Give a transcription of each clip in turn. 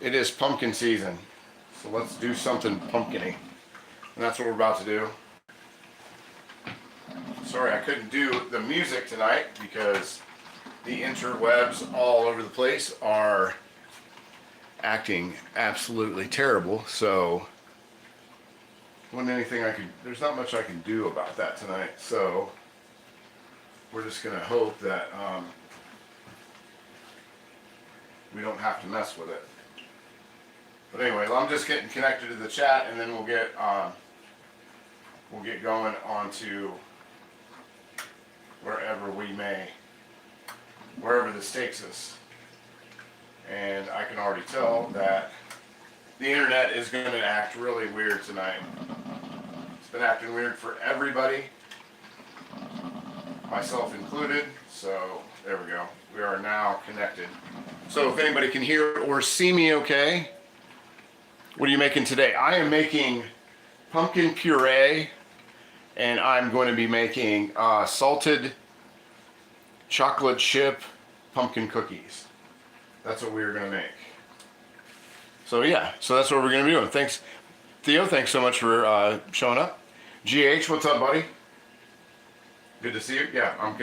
It is pumpkin season, so let's do something pumpkin-y. And that's what we're about to do. Sorry I couldn't do the music tonight because the interwebs all over the place are acting absolutely terrible, so wasn't anything I could, there's not much I can do about that tonight, so we're just gonna hope that we don't have to mess with it. But anyway, I'm just getting connected to the chat, and then we'll get going on to wherever this takes us. And I can already tell that the internet is going to act really weird tonight. It's been acting weird for everybody, myself included. So there we go. We are now connected. So if anybody can hear or see me okay, what are you making today? I am making pumpkin puree, and I'm going to be making salted chocolate chip pumpkin cookies. That's what we're going to make. So yeah, so that's what we're going to be doing. Thanks, Theo. Thanks so much for showing up. GH, what's up, buddy? Good to see you. Yeah, I'm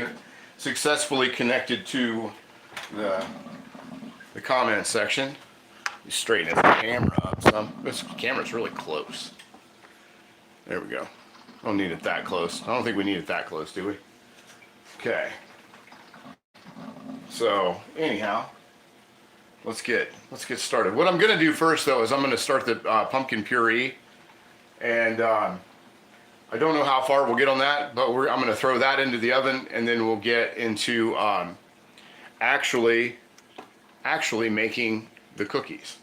successfully connected to the comment section. You straighten the camera up some. This camera's really close. There we go. I don't need it that close. I don't think we need it that close, do we? Okay. So anyhow, let's get started. What I'm going to do first, though, is I'm going to start the pumpkin puree, and I don't know how far we'll get on that, but I'm going to throw that into the oven, and then we'll get into actually making the cookies,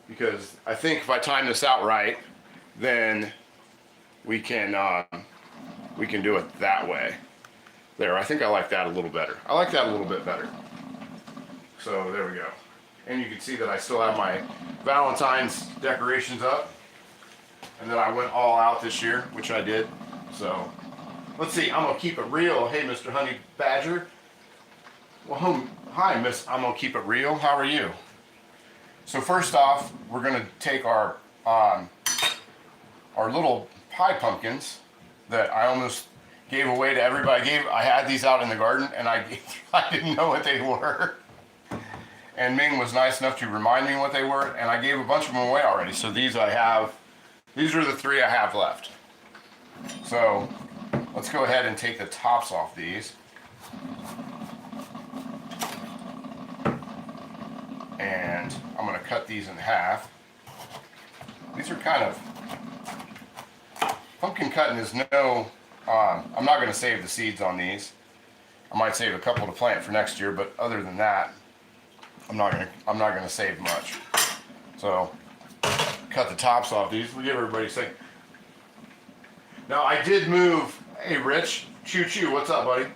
because I think if I time this out right, then we can do it that way. There, I think I like that a little better. I like that a little bit better. So there we go. And you can see that I still have my Valentine's decorations up, and then I went all out this year, which I did. So let's see, I'm gonna keep it real. Hey, Mr. Honey Badger. Well, hi, Miss. I'm gonna keep it real. How are you? So first off, we're gonna take our little pie pumpkins that I almost gave away to everybody. I had these out in the garden, and I didn't know what they were. And Ming was nice enough to remind me what they were, and I gave a bunch of them away already. So these are the 3 I have left. So let's go ahead and take the tops off these. And I'm going to cut these in half. These are kind of, pumpkin cutting is no, I'm not going to save the seeds on these. I might save a couple to plant for next year, but other than that, I'm not going to save much. So cut the tops off these. We'll give everybody a second. Now I did move. Hey Rich, Choo Choo, what's up, buddy?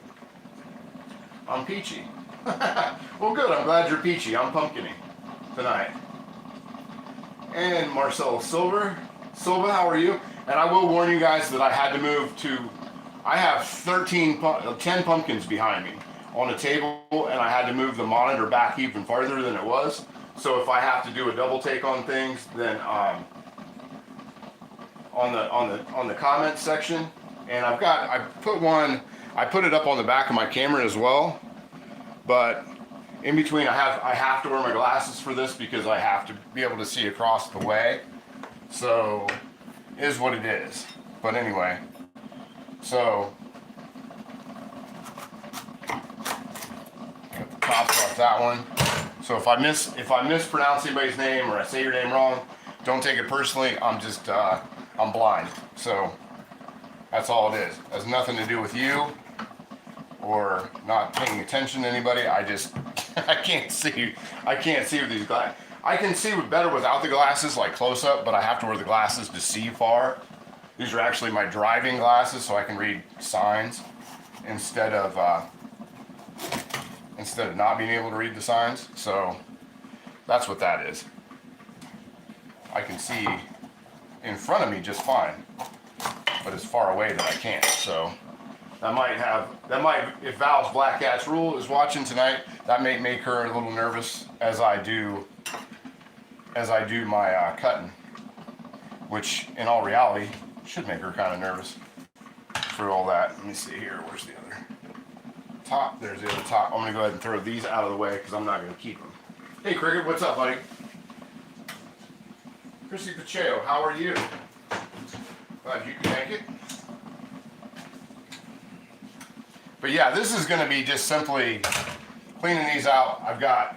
I'm peachy. Well, good. I'm glad you're peachy. I'm pumpkiny tonight. And Marcel Silva, how are you? And I will warn you guys that I had to move to. I have 10 pumpkins behind me on a table, and I had to move the monitor back even farther than it was. So if I have to do a double take on things, then on the comments section, and I put it up on the back of my camera as well. But in between, I have to wear my glasses for this because I have to be able to see across the way. So it is what it is. But anyway, so cut the tops off that one. So if I mispronounce anybody's name or I say your name wrong, don't take it personally. I'm just I'm blind. So that's all it is. It has nothing to do with you or not paying attention to anybody. I can't see with these glasses. I can see better without the glasses, like close up, but I have to wear the glasses to see far. These are actually my driving glasses, so I can read signs instead of not being able to read the signs. So that's what that is. I can see in front of me just fine, but it's far away that I can't. So that might, if Val's Black Cats Rule is watching tonight, that may make her a little nervous as I do as I do my cutting, which in all reality should make her kind of nervous for all that. Let me see here, where's the other top? There's the other top. I'm gonna go ahead and throw these out of the way because I'm not gonna keep them. Hey Cricket, what's up, buddy? Chrissy Pacheco, how are you? Glad you can make it. But yeah, this is gonna be just simply cleaning these out. I've got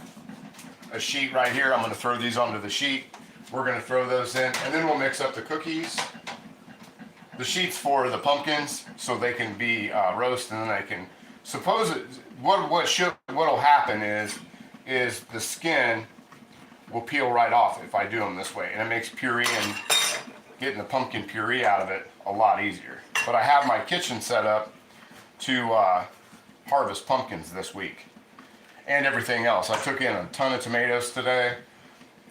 a sheet right here. I'm gonna throw these onto the sheet. We're gonna throw those in, and then we'll mix up the cookies. The sheet's for the pumpkins, so they can be roasted, and then they can. Suppose it, what'll happen is the skin will peel right off if I do them this way, and it makes puree and getting the pumpkin puree out of it a lot easier. But I have my kitchen set up to harvest pumpkins this week and everything else. I took in a ton of tomatoes today.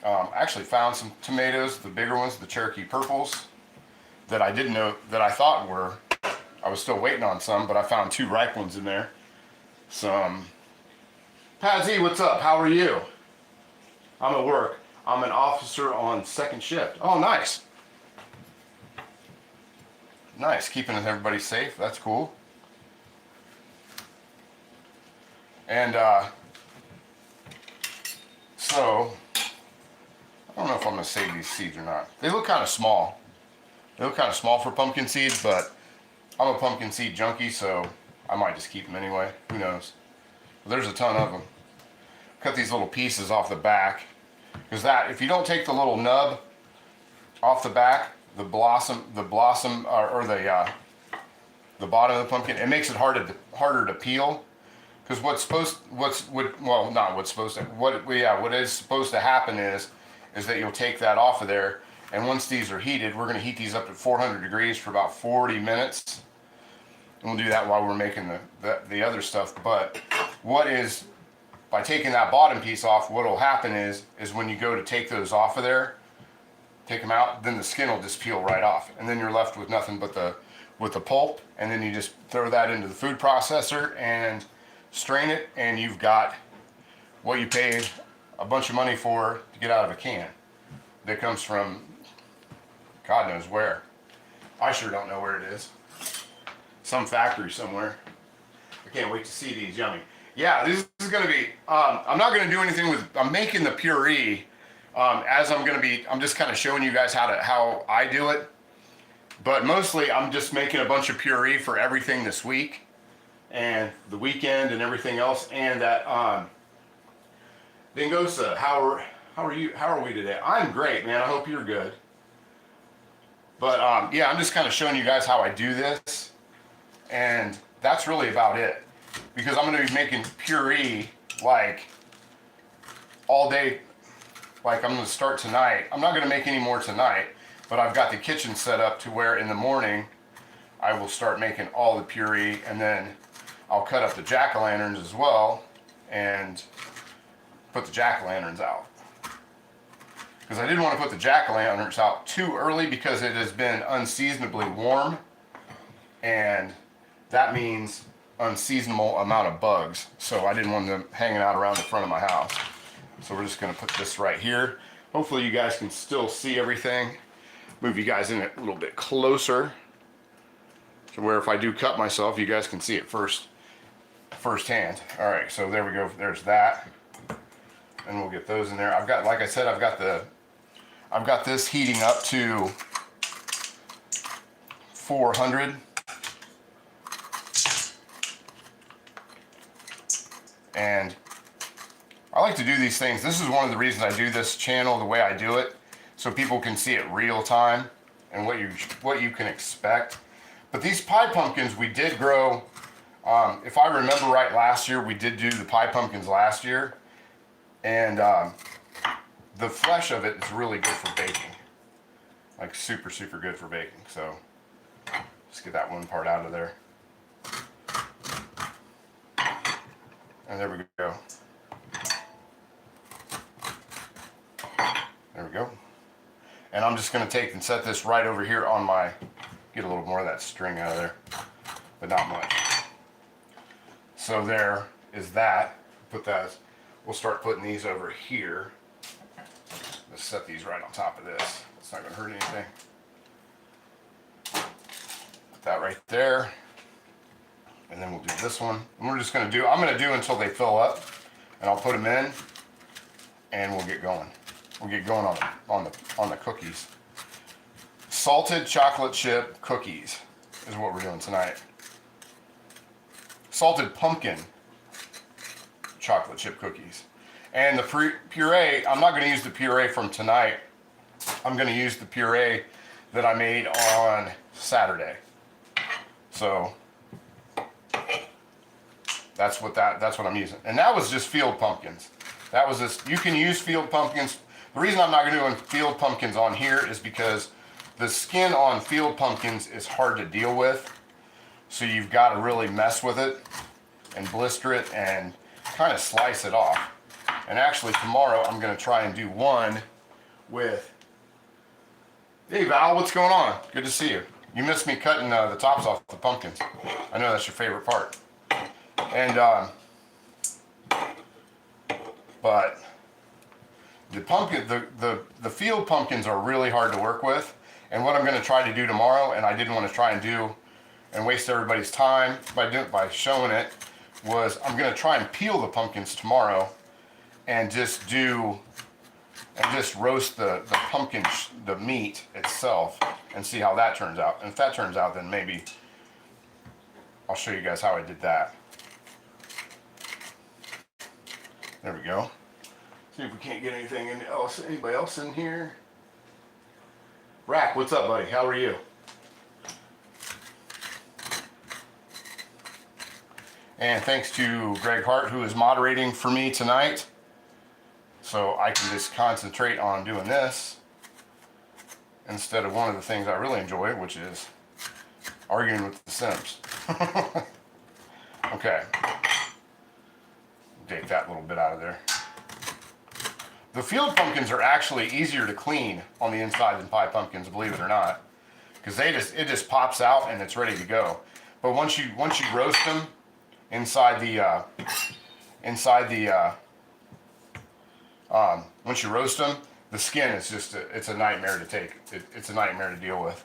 I actually found some tomatoes, the bigger ones, the Cherokee purples, that I didn't know, that I thought were, I was still waiting on some, but I found 2 ripe ones in there. Some, Pazzy, what's up? How are you? I'm at work. I'm an officer on 2nd shift. Oh, nice. Nice, keeping everybody safe. That's cool. And so, I don't know if I'm going to save these seeds or not. They look kind of small. They look kind of small for pumpkin seeds, but I'm a pumpkin seed junkie, so I might just keep them anyway. Who knows? But there's a ton of them. Cut these little pieces off the back, because that, if you don't take the little nub off the back, the blossom, or the bottom of the pumpkin, it makes it harder to peel. Because what is supposed to happen is that you'll take that off of there, and once these are heated, we're going to heat these up at 400 degrees for about 40 minutes. And we'll do that while we're making the other stuff. But by taking that bottom piece off, what will happen is when you go to take those off of there, take them out, then the skin will just peel right off, and then you're left with nothing but the pulp, and then you just throw that into the food processor and strain it, and you've got what you paid a bunch of money for to get out of a can that comes from God knows where. I sure don't know where it is. Some factory somewhere. I can't wait to see these. Yummy. Yeah, this is going to be, I'm not going to do anything with, I'm making the puree as I'm just kind of showing you guys how I do it. But mostly I'm just making a bunch of puree for everything this week and the weekend and everything else. And that, Dingosa, how are you? How are we today? I'm great, man. I hope you're good. But yeah, I'm just kind of showing you guys how I do this, and that's really about it. Because I'm going to be making puree like all day. Like I'm going to start tonight. I'm not going to make any more tonight, but I've got the kitchen set up to where in the morning I will start making all the puree, and then I'll cut up the jack-o'-lanterns as well and put the jack-o'-lanterns out. Because I didn't want to put the jack-o'-lanterns out too early because it has been unseasonably warm, and that means unseasonable amount of bugs. So I didn't want them hanging out around the front of my house. So we're just going to put this right here. Hopefully you guys can still see everything. Move you guys in a little bit closer to where if I do cut myself, you guys can see it firsthand. All right, so there we go. There's that. And we'll get those in there. I've got, like I said, I've got this heating up to 400. And I like to do these things. This is one of the reasons I do this channel the way I do it, so people can see it real time and what you can expect. But these pie pumpkins we did grow, if I remember right, last year we did do the pie pumpkins last year, and the flesh of it is really good for baking, like super good for baking. So let's get that one part out of there, and there we go. There we go. And I'm just going to take and set this right over here on my, get a little more of that string out of there, but not much. So there is that. Put that, we'll start putting these over here. just set these right on top of this. It's not going to hurt anything. Put that right there. And then we'll do this one. And we're just going to do, I'm going to do until they fill up. And I'll put them in. And we'll get going. We'll get going on the cookies. Salted chocolate chip cookies is what we're doing tonight. Salted pumpkin chocolate chip cookies. And the puree, I'm not going to use the puree from tonight. I'm going to use the puree that I made on Saturday. So that's what I'm using. And that was just field pumpkins. That was just, you can use field pumpkins. The reason I'm not doing field pumpkins on here is because the skin on field pumpkins is hard to deal with. So you've got to really mess with it and blister it and kind of slice it off. And actually tomorrow I'm going to try and do one with, hey Val, what's going on? Good to see you. You missed me cutting the tops off the pumpkins. I know that's your favorite part. And but the pumpkin, the field pumpkins are really hard to work with. And what I'm going to try to do tomorrow, and I didn't want to try and do and waste everybody's time by showing it, was I'm going to try and peel the pumpkins tomorrow and just roast the pumpkin, the meat itself, and see how that turns out. And if that turns out, then maybe I'll show you guys how I did that. There we go. See if we can't get anybody else in here. Rack, what's up, buddy? How are you? And thanks to Greg Hart, who is moderating for me tonight. So I can just concentrate on doing this instead of one of the things I really enjoy, which is arguing with the Sims. Okay. Take that little bit out of there. The field pumpkins are actually easier to clean on the inside than pie pumpkins, believe it or not, because it just pops out and it's ready to go. But once you roast them once you roast them, the skin is just it's a nightmare to take. It's a nightmare to deal with.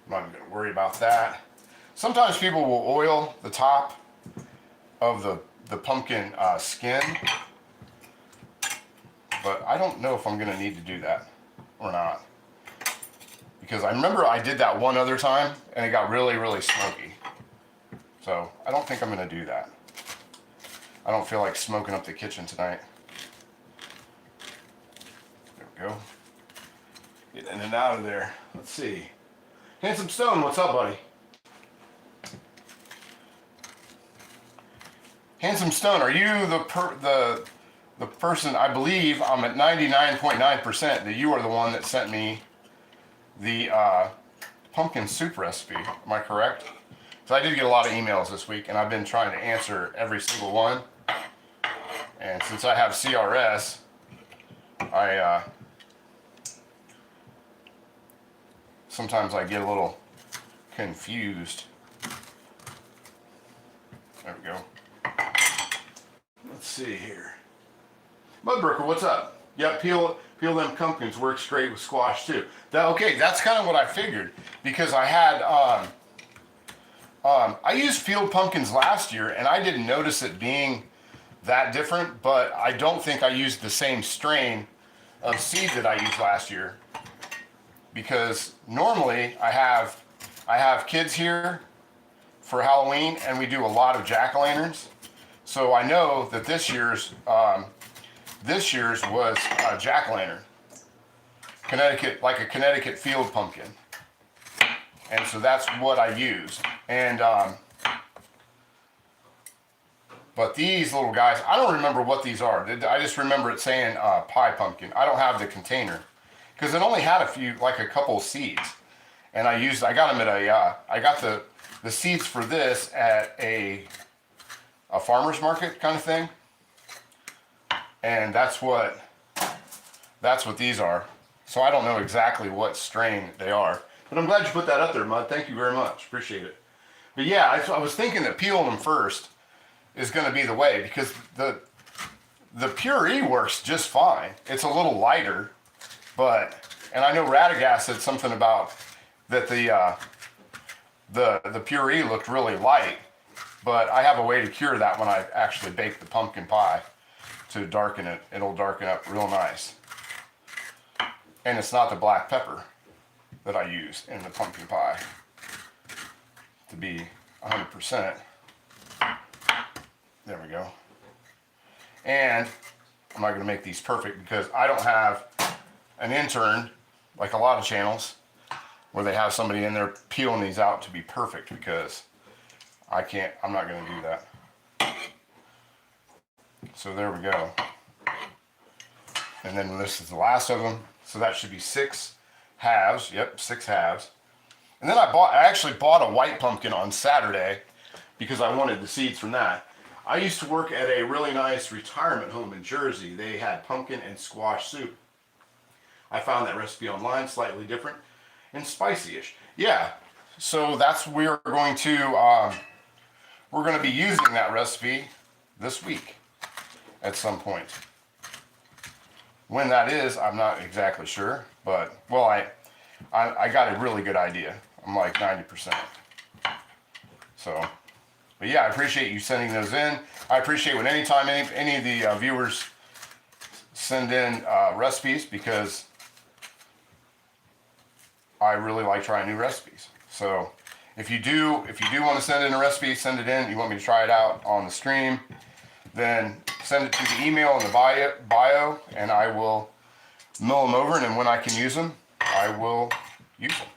I'm not even going to worry about that. Sometimes people will oil the top of the pumpkin skin, but I don't know if I'm going to need to do that or not, because I remember I did that one other time and it got really, really smoky. So I don't think I'm going to do that. I don't feel like smoking up the kitchen tonight. There we go. Get in and out of there. Let's see. Handsome Stone, what's up, buddy? Handsome Stone, are you the person? I believe I'm at 99.9% that you are the one that sent me the pumpkin soup recipe. Am I correct? So I did get a lot of emails this week, and I've been trying to answer every single one. And since I have CRS, sometimes I get a little confused. There we go. Let's see here. Mudbroker, what's up? Yeah, peel them pumpkins works great with squash too. Okay, that's kind of what I figured, because I had I used field pumpkins last year and I didn't notice it being that different, but I don't think I used the same strain of seed that I used last year, because normally I have kids here for Halloween and we do a lot of jack-o'-lanterns. So I know that this year's was a jack-o'-lantern, like a Connecticut field pumpkin, and so that's what I used. And but these little guys, I don't remember what these are. I just remember it saying pie pumpkin. I don't have the container because it only had a couple of seeds, and I got them at I got the seeds for this at a farmer's market kind of thing. And that's what these are. So I don't know exactly what strain they are. But I'm glad you put that up there, Mud. Thank you very much. Appreciate it. But yeah, I was thinking that peeling them first is going to be the way, because The puree works just fine. It's a little lighter, and I know Radagast said something about that the puree looked really light, but I have a way to cure that when I actually bake the pumpkin pie to darken it. It'll darken up real nice. And it's not the black pepper that I use in the pumpkin pie to be 100%. There we go. And I'm not going to make these perfect because I don't have an intern like a lot of channels where they have somebody in there peeling these out to be perfect, because I'm not going to do that. So there we go. And then this is the last of them. So that should be 6 halves. Yep, 6 halves. And then I actually bought a white pumpkin on Saturday because I wanted the seeds from that. I used to work at a really nice retirement home in Jersey. They had pumpkin and squash soup. I found that recipe online, slightly different and spicy-ish. Yeah, so that's we're going to be using that recipe this week at some point. When that is, I'm not exactly sure, but well, I got a really good idea. I'm like 90%. So. But yeah, I appreciate you sending those in. I appreciate when anytime any of the viewers send in recipes, because I really like trying new recipes. So if you do want to send in a recipe, send it in. You want me to try it out on the stream, then send it to the email in the bio, and I will mill them over, and then when I can use them, I will use them.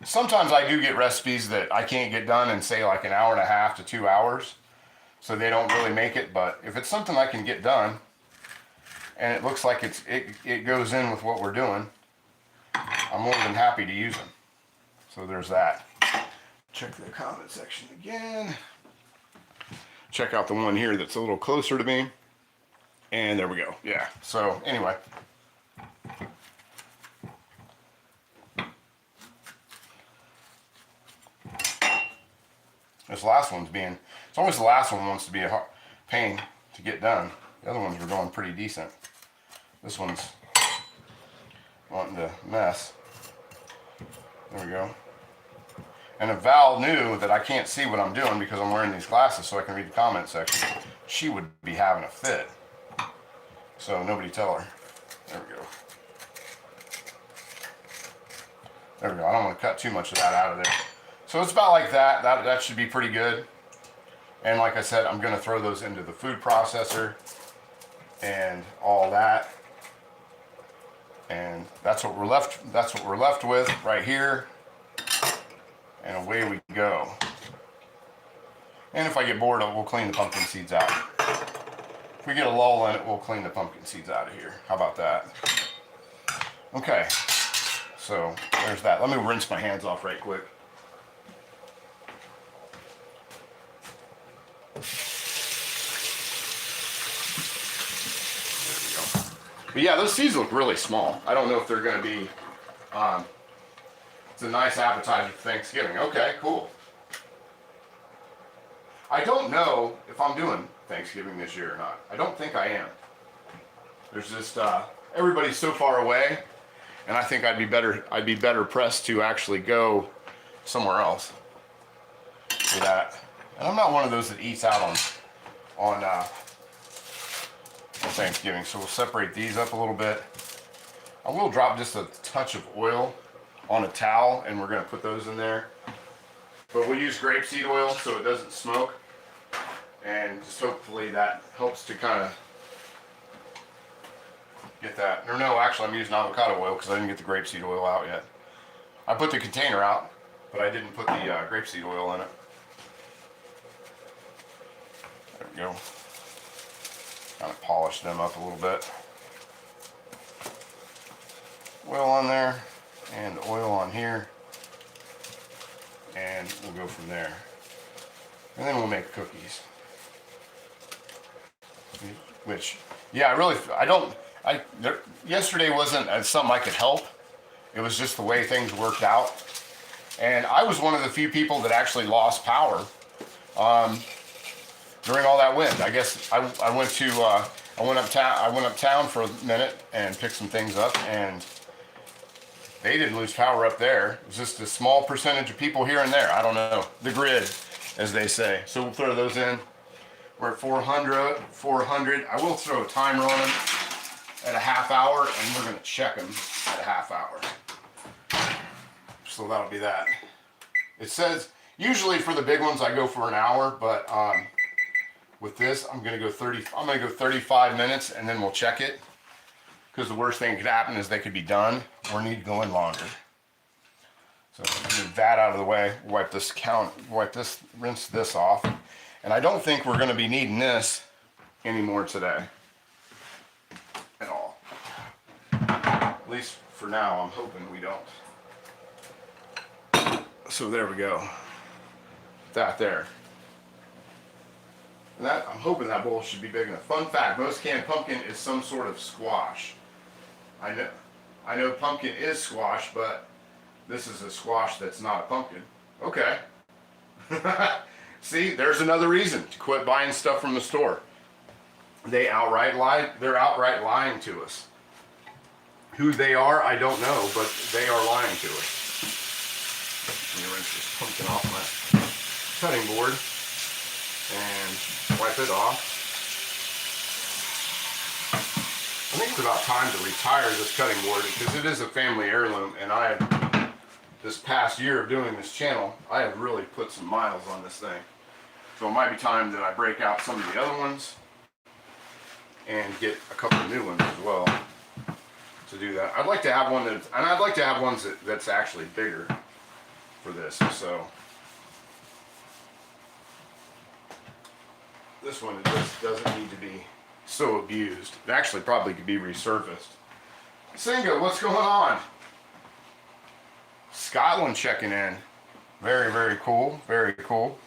Sometimes I do get recipes that I can't get done in, say, like an hour and a half to 2 hours, so they don't really make it. But if it's something I can get done, and it looks like it goes in with what we're doing, I'm more than happy to use them. So there's that. Check the comment section again. Check out the one here that's a little closer to me. And there we go. Yeah. So anyway. This last one's it's always the last one wants to be a pain to get done. The other ones were going pretty decent. This one's wanting to mess. There we go. And if Val knew that I can't see what I'm doing because I'm wearing these glasses so I can read the comment section, she would be having a fit. So nobody tell her. There we go. There we go. I don't want to cut too much of that out of there. So it's about like that. That should be pretty good. And like I said, I'm going to throw those into the food processor and all that. And that's what we're left with right here. And away we go. And if I get bored, we'll clean the pumpkin seeds out. If we get a lull in it, we'll clean the pumpkin seeds out of here. How about that? Okay. So there's that. Let me rinse my hands off right quick. But yeah, those seeds look really small. I don't know if they're going to be, it's a nice appetizer for Thanksgiving. Okay, cool. I don't know if I'm doing Thanksgiving this year or not. I don't think I am. There's just, everybody's so far away, and I think I'd be better pressed to actually go somewhere else for that. And I'm not one of those that eats out on Thanksgiving, so we'll separate these up a little bit. I will drop just a touch of oil on a towel, and we're going to put those in there. But we'll use grapeseed oil so it doesn't smoke, and just hopefully that helps to kind of get that. Or no, actually I'm using avocado oil because I didn't get the grapeseed oil out yet. I put the container out, but I didn't put the grapeseed oil in it. There we go. Kind of polish them up a little bit. Oil on there and oil on here, and we'll go from there. And then we'll make cookies. Which, yeah, yesterday wasn't something I could help. It was just the way things worked out. And I was one of the few people that actually lost power during all that wind. I guess I went to I went uptown for a minute and picked some things up, and they didn't lose power up there. It was just a small percentage of people here and there. I don't know. The grid, as they say. So we'll throw those in. We're at 400. I will throw a timer on them at a half hour, and we're going to check them at a half hour. So that'll be that. It says, usually for the big ones, I go for an hour, but with this, I'm going to go 35 minutes, and then we'll check it. Because the worst thing that could happen is they could be done or need to go in longer. So move that out of the way. Rinse this off. And I don't think we're going to be needing this anymore today. At all. At least for now, I'm hoping we don't. So there we go. That there. And that, I'm hoping that bowl should be big enough. Fun fact, most canned pumpkin is some sort of squash. I know pumpkin is squash, but this is a squash that's not a pumpkin. Okay. See, there's another reason to quit buying stuff from the store. They're outright lying to us. Who they are, I don't know, but they are lying to us. Let me rinse this pumpkin off my cutting board and wipe it off. I think it's about time to retire this cutting board because it is a family heirloom, and this past year of doing this channel, I have really put some miles on this thing. So it might be time that I break out some of the other ones and get a couple of new ones as well to do that. I'd like to have one I'd like to have ones that's actually bigger for this. So this one just doesn't need to be so abused. It actually probably could be resurfaced. Singa, what's going on? Scotland checking in. Very, very cool. Very cool.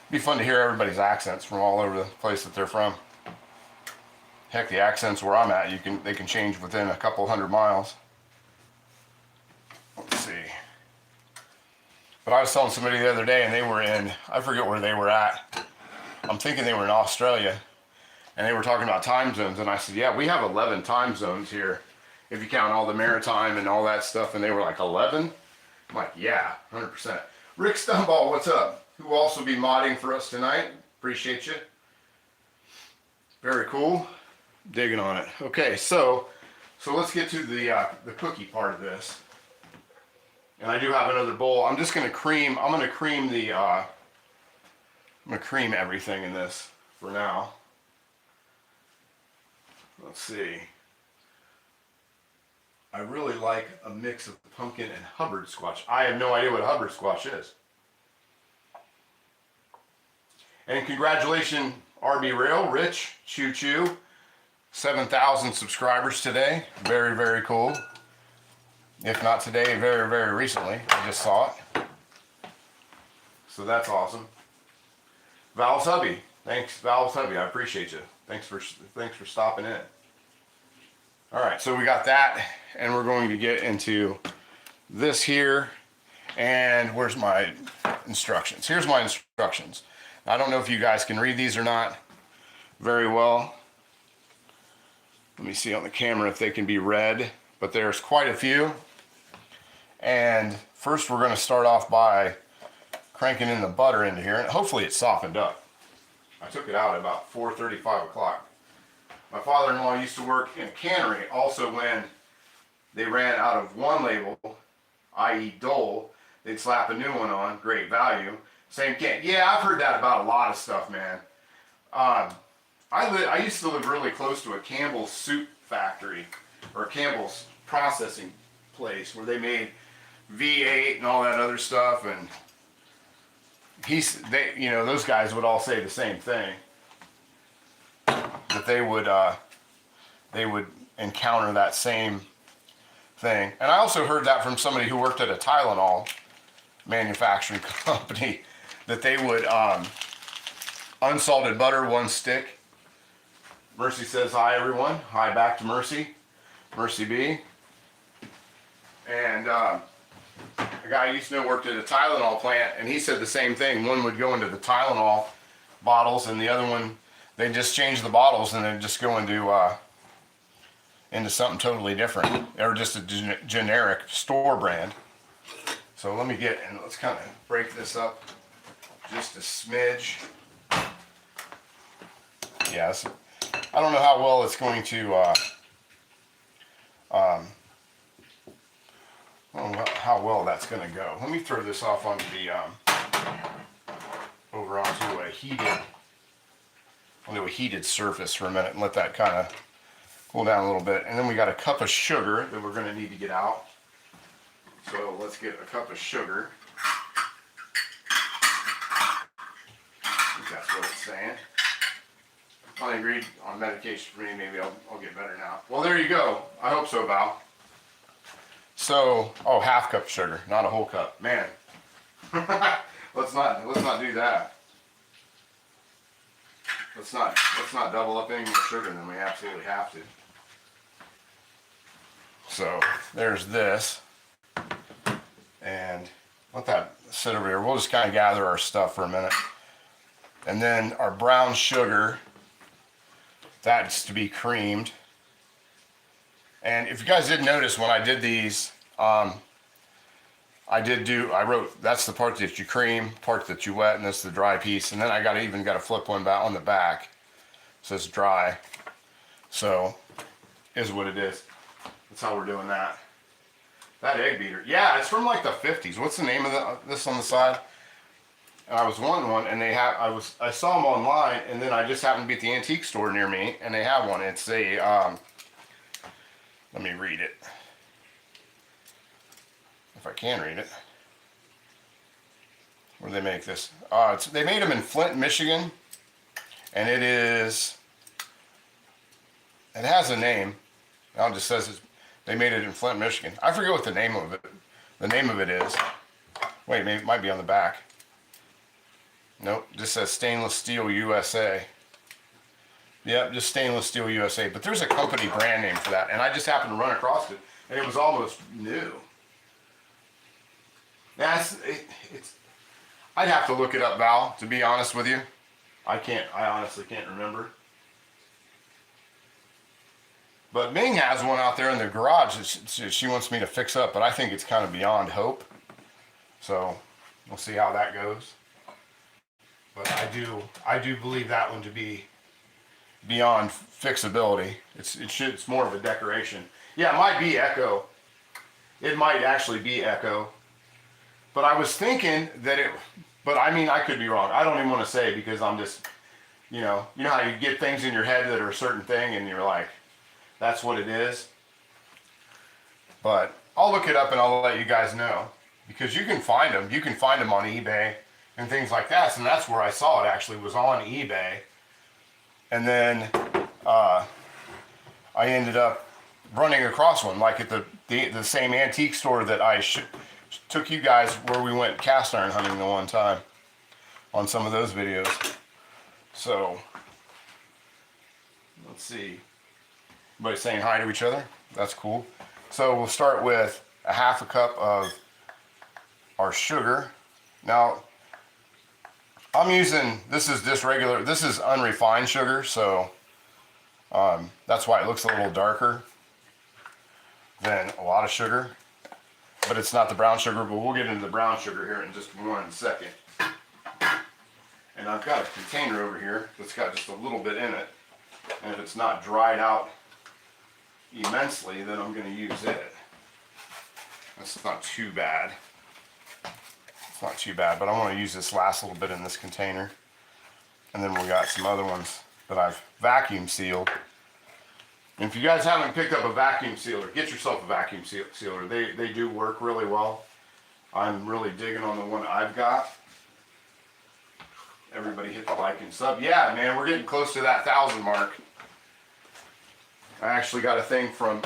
It'd be fun to hear everybody's accents from all over the place that they're from. Heck, the accents where I'm at, they can change within a couple 100 miles. Let's see. But I was telling somebody the other day, and they were in, I forget where they were at. I'm thinking they were in Australia. And they were talking about time zones, and I said, yeah, we have 11 time zones here, if you count all the maritime and all that stuff. And they were like, 11? I'm like, yeah, 100%. Rick Stumball, what's up? Who will also be modding for us tonight. Appreciate you. Very cool. Digging on it. Okay, so let's get to the cookie part of this. And I do have another bowl. I'm just going to cream. I'm going to cream everything in this for now. Let's see. I really like a mix of pumpkin and Hubbard squash. I have no idea what a Hubbard squash is. And congratulations, RB Rail, Rich, Choo Choo. 7,000 subscribers today. Very, very cool. If not today, very, very recently. I just saw it. So that's awesome. Val's Hubby. Thanks, Val's Hubby. I appreciate you. Thanks for stopping in. All right, so we got that, and we're going to get into this here. And where's my instructions? Here's my instructions. I don't know if you guys can read these or not very well. Let me see on the camera if they can be read, but there's quite a few. And first we're going to start off by cranking in the butter into here, and hopefully it's softened up. I took it out at about 4:30, 5 o'clock. My father-in-law used to work in a cannery also when they ran out of one label, i.e. Dole, they'd slap a new one on, great value. Same can. Yeah, I've heard that about a lot of stuff, man. I used to live really close to a Campbell's soup factory, or Campbell's processing place where they made V8 and all that other stuff, and those guys would all say the same thing, that they would encounter that same thing. And I also heard that from somebody who worked at a Tylenol manufacturing company, that they would unsalted butter, 1 stick. Mercy says hi, everyone. Hi back to Mercy. Mercy B. And a guy I used to know worked at a Tylenol plant, and he said the same thing. One would go into the Tylenol bottles, and the other one, they just change the bottles and then just go into something totally different, or just a generic store brand. So let me get, and let's kind of break this up just a smidge. Yes, I don't know how well it's going to, I don't know how well that's going to go. Let me throw this off onto the, over onto a heated surface for a minute and let that kind of cool down a little bit. And then we got a cup of sugar that we're going to need to get out. So let's get a cup of sugar. I think that's what it's saying. I agreed on medication for me. Maybe I'll get better now. Well, there you go. I hope so, Val. So, oh, half cup of sugar, not a whole cup. Man, let's not do that. Let's not double up any more sugar than we absolutely have to. So there's this, and let that sit over here. We'll just kind of gather our stuff for a minute, and then our brown sugar. That's to be creamed. And if you guys didn't notice when I did these, I wrote, that's the part that you cream, part that you wet, and this is the dry piece. And then I even got to flip one back on the back. It says dry. So, is what it is. That's how we're doing that. That egg beater. Yeah, it's from like the 50s. What's the name of this on the side? And I was wanting one, and I saw them online, and then I just happened to be at the antique store near me, and they have one. It's a, let me read it. If I can read it. Where do they make this? They made them in Flint, Michigan, and it has a name. Now it just says they made it in Flint, Michigan. I forget what the name of it is. Wait, maybe it might be on the back. Nope, just says Stainless Steel USA. Yep, just Stainless Steel USA. But there's a company brand name for that, and I just happened to run across it, and it was almost new. I'd have to look it up, Val, to be honest with you. I honestly can't remember. But Ming has one out there in the garage that she wants me to fix up, but I think it's kind of beyond hope. So we'll see how that goes. But I do believe that one to be beyond fixability. It's more of a decoration. Yeah, it might be Echo. It might actually be Echo. But I was thinking that but I mean, I could be wrong. I don't even want to say, because I'm just, you know how you get things in your head that are a certain thing and you're like, that's what it is. But I'll look it up and I'll let you guys know, because you can find them. You can find them on eBay and things like that. And that's where I saw it, actually, was on eBay. And then I ended up running across one, like at the same antique store that I took you guys, where we went cast iron hunting the one time on some of those videos. So let's see. Everybody saying hi to each other. That's cool. So we'll start with a half a cup of our sugar. Now I'm using, this is unrefined sugar, so that's why it looks a little darker than a lot of sugar. But it's not the brown sugar, but we'll get into the brown sugar here in just 1 second. And I've got a container over here that's got just a little bit in it. And if it's not dried out immensely, then I'm going to use it. That's not too bad. It's not too bad, but I want to use this last little bit in this container. And then we got some other ones that I've vacuum sealed. And if you guys haven't picked up a vacuum sealer, get yourself a vacuum sealer. They do work really well. I'm really digging on the one I've got. Everybody hit the like and sub. Yeah, man, we're getting close to that 1,000 mark. I actually got a thing from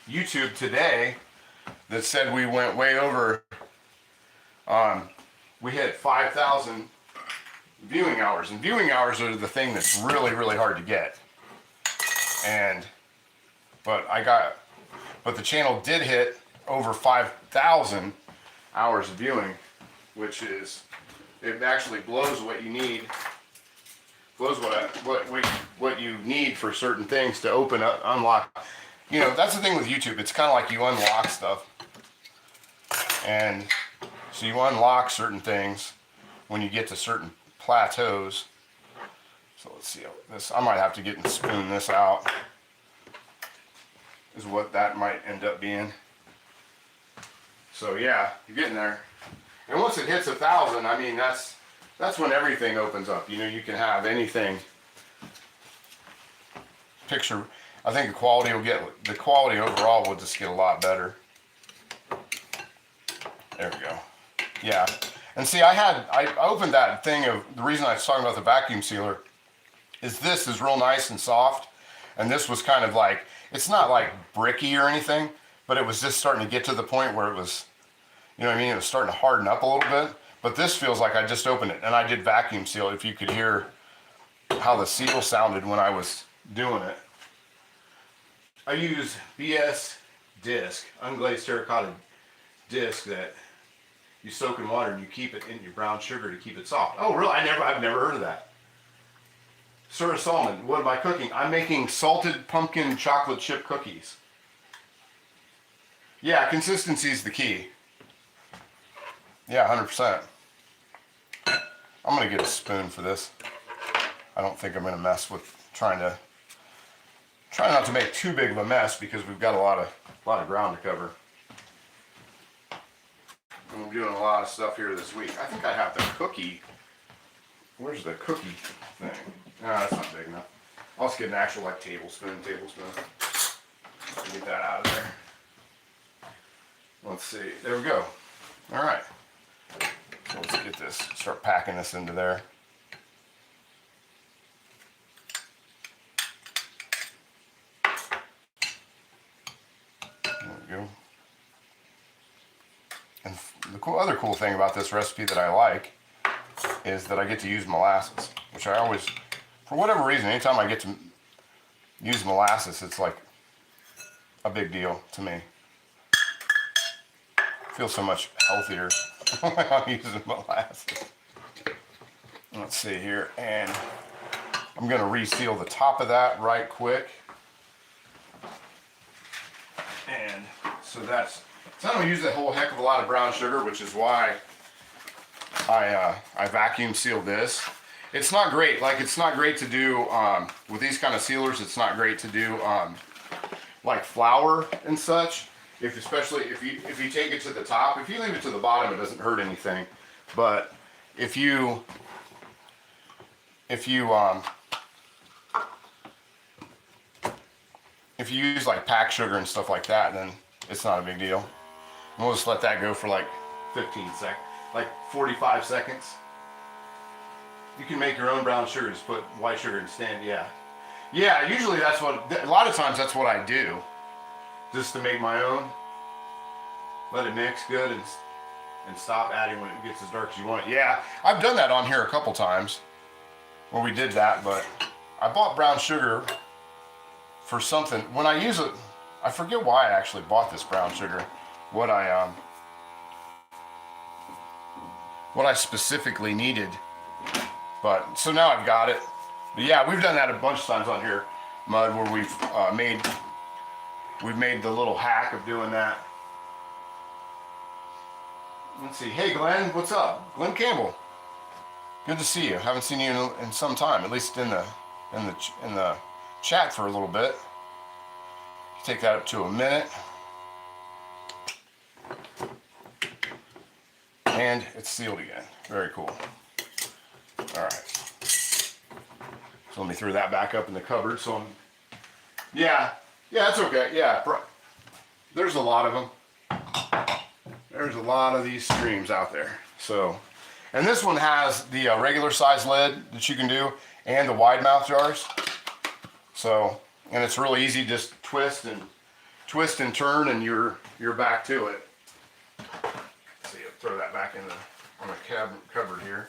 YouTube today that said we went way over. We hit 5,000 viewing hours, and viewing hours are the thing that's really, really hard to get. But the channel did hit over 5,000 hours of viewing. which is, it actually blows what you need, blows what you need for certain things to open up, unlock. You know, that's the thing with YouTube. It's kind of like you unlock stuff. And so you unlock certain things when you get to certain plateaus. So let's see how this, I might have to get and spoon this out, is what that might end up being. So yeah, you're getting there. And once it hits 1,000, I mean, that's when everything opens up. You know, you can have anything. Picture, I think the quality overall will just get a lot better. There we go. Yeah. And see, I opened that thing of, the reason I was talking about the vacuum sealer is this is real nice and soft. And this was kind of like, it's not like bricky or anything, but it was just starting to get to the point where it was, you know what I mean? It was starting to harden up a little bit. But this feels like I just opened it, and I did vacuum seal, if you could hear how the seal sounded when I was doing it. I use BS disc, unglazed terracotta disc that you soak in water and you keep it in your brown sugar to keep it soft. Oh, really? I've never heard of that. Sir Solomon, what am I cooking? I'm making salted pumpkin chocolate chip cookies. Yeah, consistency is the key. Yeah, 100%. I'm gonna get a spoon for this. I don't think I'm gonna mess with try not to make too big of a mess, because we've got a lot of ground to cover. And we're doing a lot of stuff here this week. I think I have the cookie. Where's the cookie thing? No, that's not big enough. I'll just get an actual like tablespoon. Get that out of there. Let's see. There we go. All right. So let's get this. Start packing this into there. There we go. And the other cool thing about this recipe that I like is that I get to use molasses, which I always, for whatever reason, anytime I get to use molasses, it's like a big deal to me. I feel so much healthier when I'm using molasses. Let's see here, and I'm going to reseal the top of that right quick. And so I don't use a whole heck of a lot of brown sugar, which is why I vacuum seal this. It's not great. Like, it's not great to do with these kind of sealers. It's not great to do like flour and such. Especially if you take it to the top. If you leave it to the bottom, it doesn't hurt anything. But if you use like packed sugar and stuff like that, then it's not a big deal. And we'll just let that go for like 15 seconds, like 45 seconds. You can make your own brown sugar. Just put white sugar and stand. Yeah. Usually that's what. A lot of times that's what I do, just to make my own. Let it mix good and stop adding when it gets as dark as you want it. Yeah, I've done that on here a couple times where we did that, but I bought brown sugar for something. When I use it, I forget why I actually bought this brown sugar. What I specifically needed. But so now I've got it. But yeah, we've done that a bunch of times on here, Mud, where we've made the little hack of doing that. Let's see. Hey, Glenn, what's up? Glenn Campbell. Good to see you. Haven't seen you in some time, at least in the chat for a little bit. Take that up to a minute. And it's sealed again. Very cool. All right. So let me throw that back up in the cupboard. So yeah, it's okay. Yeah, there's a lot of them. There's a lot of these streams out there. So, and this one has the regular size lid that you can do, and the wide mouth jars. So, and it's really easy. Just twist and turn, and you're back to it. Let's see, I'll throw that back in on the cupboard here.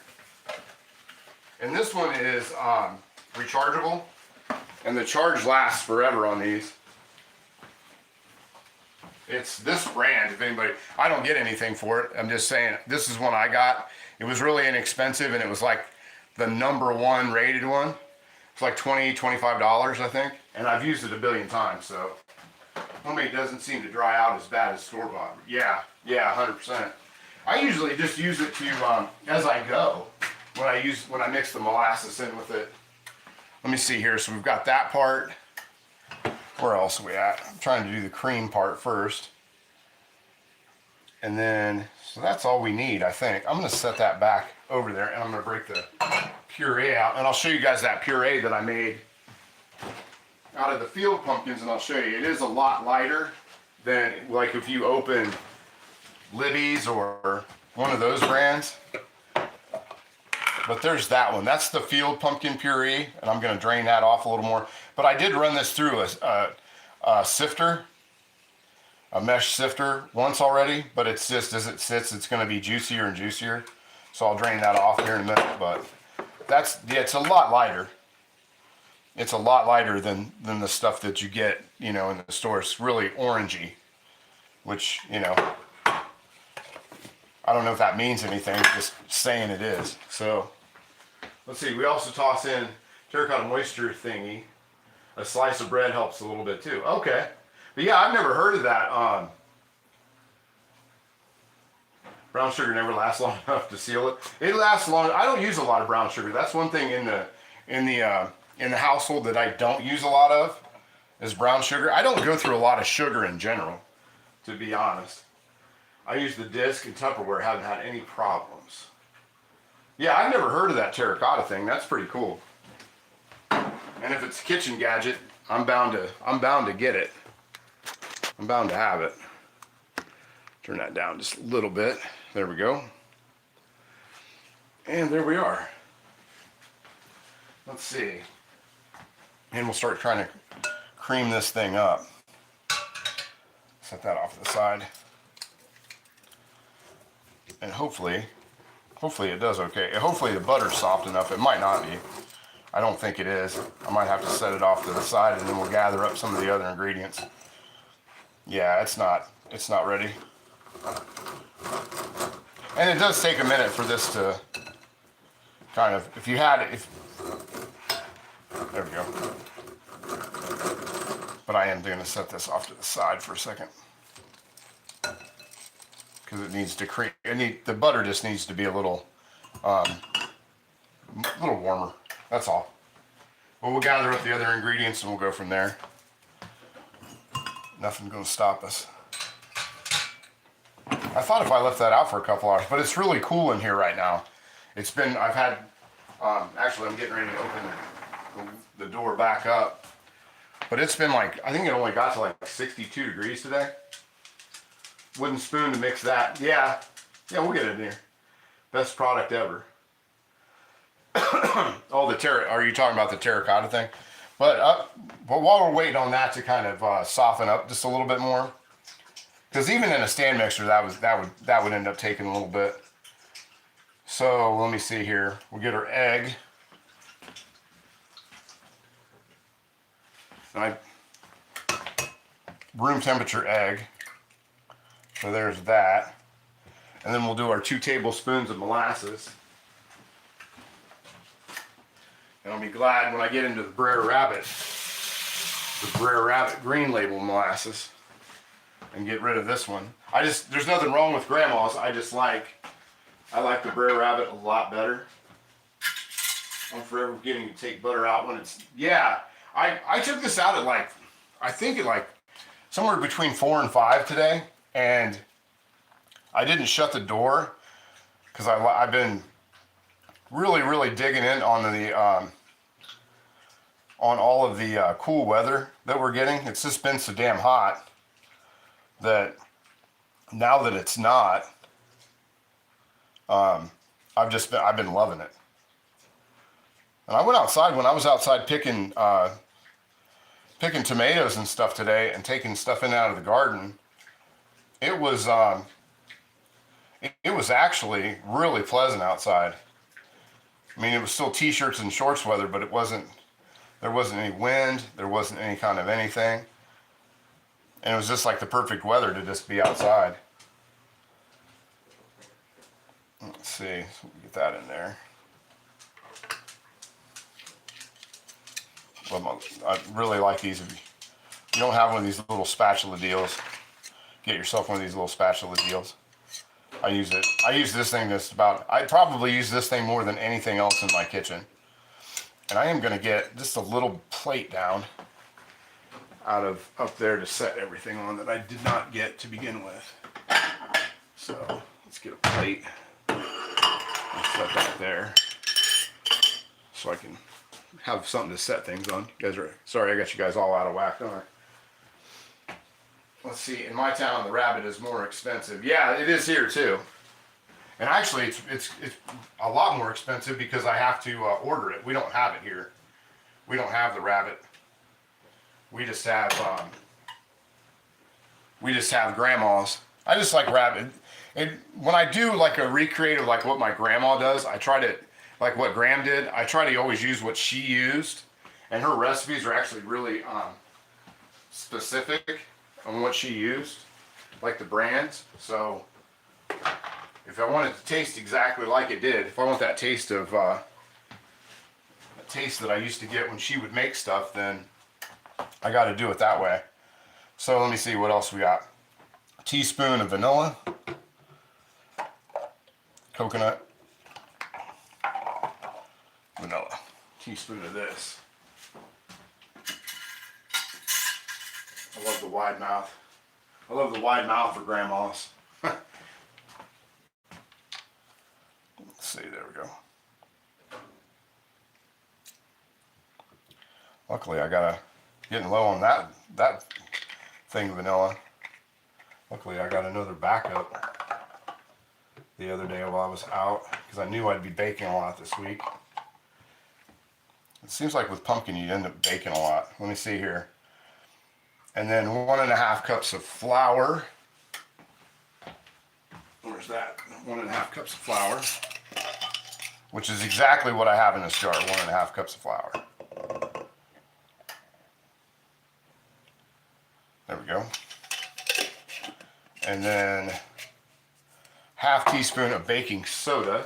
And this one is rechargeable, and the charge lasts forever on these. It's this brand, if anybody, I don't get anything for it. I'm just saying, this is one I got. It was really inexpensive, and it was like the #1 rated one. It's like $25, I think. And I've used it a billion times, so. Homemade doesn't seem to dry out as bad as store-bought. Yeah, 100%. I usually just use it to, as I go, when I mix the molasses in with it. Let me see here, so we've got that part. Where else are we at? I'm trying to do the cream part first. And then, so that's all we need, I think. I'm gonna set that back over there, and I'm gonna break the puree out, and I'll show you guys that puree that I made out of the field pumpkins, and I'll show you. It is a lot lighter than, like, if you open Libby's or one of those brands. But there's that one. That's the field pumpkin puree, and I'm gonna drain that off a little more. But I did run this through a sifter, a mesh sifter once already, but it's just, as it sits, it's gonna be juicier and juicier. So I'll drain that off here in a minute, but that's, yeah, it's a lot lighter. It's a lot lighter than the stuff that you get, you know, in the store. It's really orangey, which, you know, I don't know if that means anything, just saying it is. So, let's see, we also toss in terracotta moisture thingy. A slice of bread helps a little bit too. Okay. But yeah, I've never heard of that. Brown sugar never lasts long enough to seal it. It lasts long. I don't use a lot of brown sugar. That's one thing in the household that I don't use a lot of is brown sugar. I don't go through a lot of sugar in general, to be honest. I use the disc and Tupperware, haven't had any problems. Yeah, I've never heard of that terracotta thing. That's pretty cool. And if it's a kitchen gadget, I'm bound to get it. I'm bound to have it. Turn that down just a little bit. There we go. And there we are. Let's see. And we'll start trying to cream this thing up. Set that off to the side. And hopefully it does okay. Hopefully the butter's soft enough. It might not be. I don't think it is. I might have to set it off to the side, and then we'll gather up some of the other ingredients. Yeah, it's not ready. And it does take a minute for this to kind of, if you had it, there we go. But I am going to set this off to the side for a second. Because it needs to cream, the butter just needs to be a little warmer. That's all. But we'll gather up the other ingredients and we'll go from there. Nothing's going to stop us. I thought if I left that out for a couple hours, but it's really cool in here right now. It's been, I've had, actually I'm getting ready to open the door back up. But it's been like, I think it only got to like 62 degrees today. Wooden spoon to mix that. Yeah, we'll get it in here. Best product ever. Oh, are you talking about the terracotta thing? But while we're waiting on that to kind of soften up just a little bit more, because even in a stand mixer, that would end up taking a little bit. So let me see here. We'll get our egg. Room temperature egg. So there's that. And then we'll do our 2 tablespoons of molasses. And I'll be glad when I get into the Brer Rabbit green label molasses and get rid of this one. There's nothing wrong with grandma's. I like the Brer Rabbit a lot better. I'm forever getting to take butter out when it's, yeah. I took this out at like, I think at like somewhere between 4 and 5 today, and I didn't shut the door because I've been really digging in on the on all of the cool weather that we're getting. It's just been so damn hot that now that it's not, I've been loving it. And I went outside when I was outside picking tomatoes and stuff today and taking stuff in and out of the garden. It was actually really pleasant outside. I mean, it was still t-shirts and shorts weather, but there wasn't any wind, there wasn't any kind of anything. And it was just like the perfect weather to just be outside. Let's see, so we'll get that in there. Well, I really like these. If you don't have one of these little spatula deals, get yourself one of these little spatula deals. I use it. I use this thing I probably use this thing more than anything else in my kitchen. And I am going to get just a little plate down out of up there to set everything on that I did not get to begin with. So let's get a plate and set that there so I can have something to set things on. You guys are sorry, I got you guys all out of whack, don't I? Let's see. In my town, the rabbit is more expensive. Yeah, it is here too. And actually, it's a lot more expensive because I have to order it. We don't have it here. We don't have the rabbit. We just have grandma's. I just like rabbit. And when I do like a recreate of like what my grandma does, I try to, like what Graham did, I try to always use what she used. And her recipes are actually really specific on what she used, like the brands. So if I want it to taste exactly like it did, if I want that taste of that taste that I used to get when she would make stuff, then I got to do it that way. So let me see what else we got. A teaspoon of vanilla, coconut, vanilla, teaspoon of this. I love the wide mouth. I love the wide mouth for grandmas. Let's see, there we go. Luckily I got getting low on that thing of vanilla. Luckily I got another backup the other day while I was out because I knew I'd be baking a lot this week. It seems like with pumpkin you end up baking a lot. Let me see here. And then 1.5 cups of flour. Where's that? 1.5 cups of flour, which is exactly what I have in this jar, 1.5 cups of flour. There we go. And then ½ teaspoon of baking soda.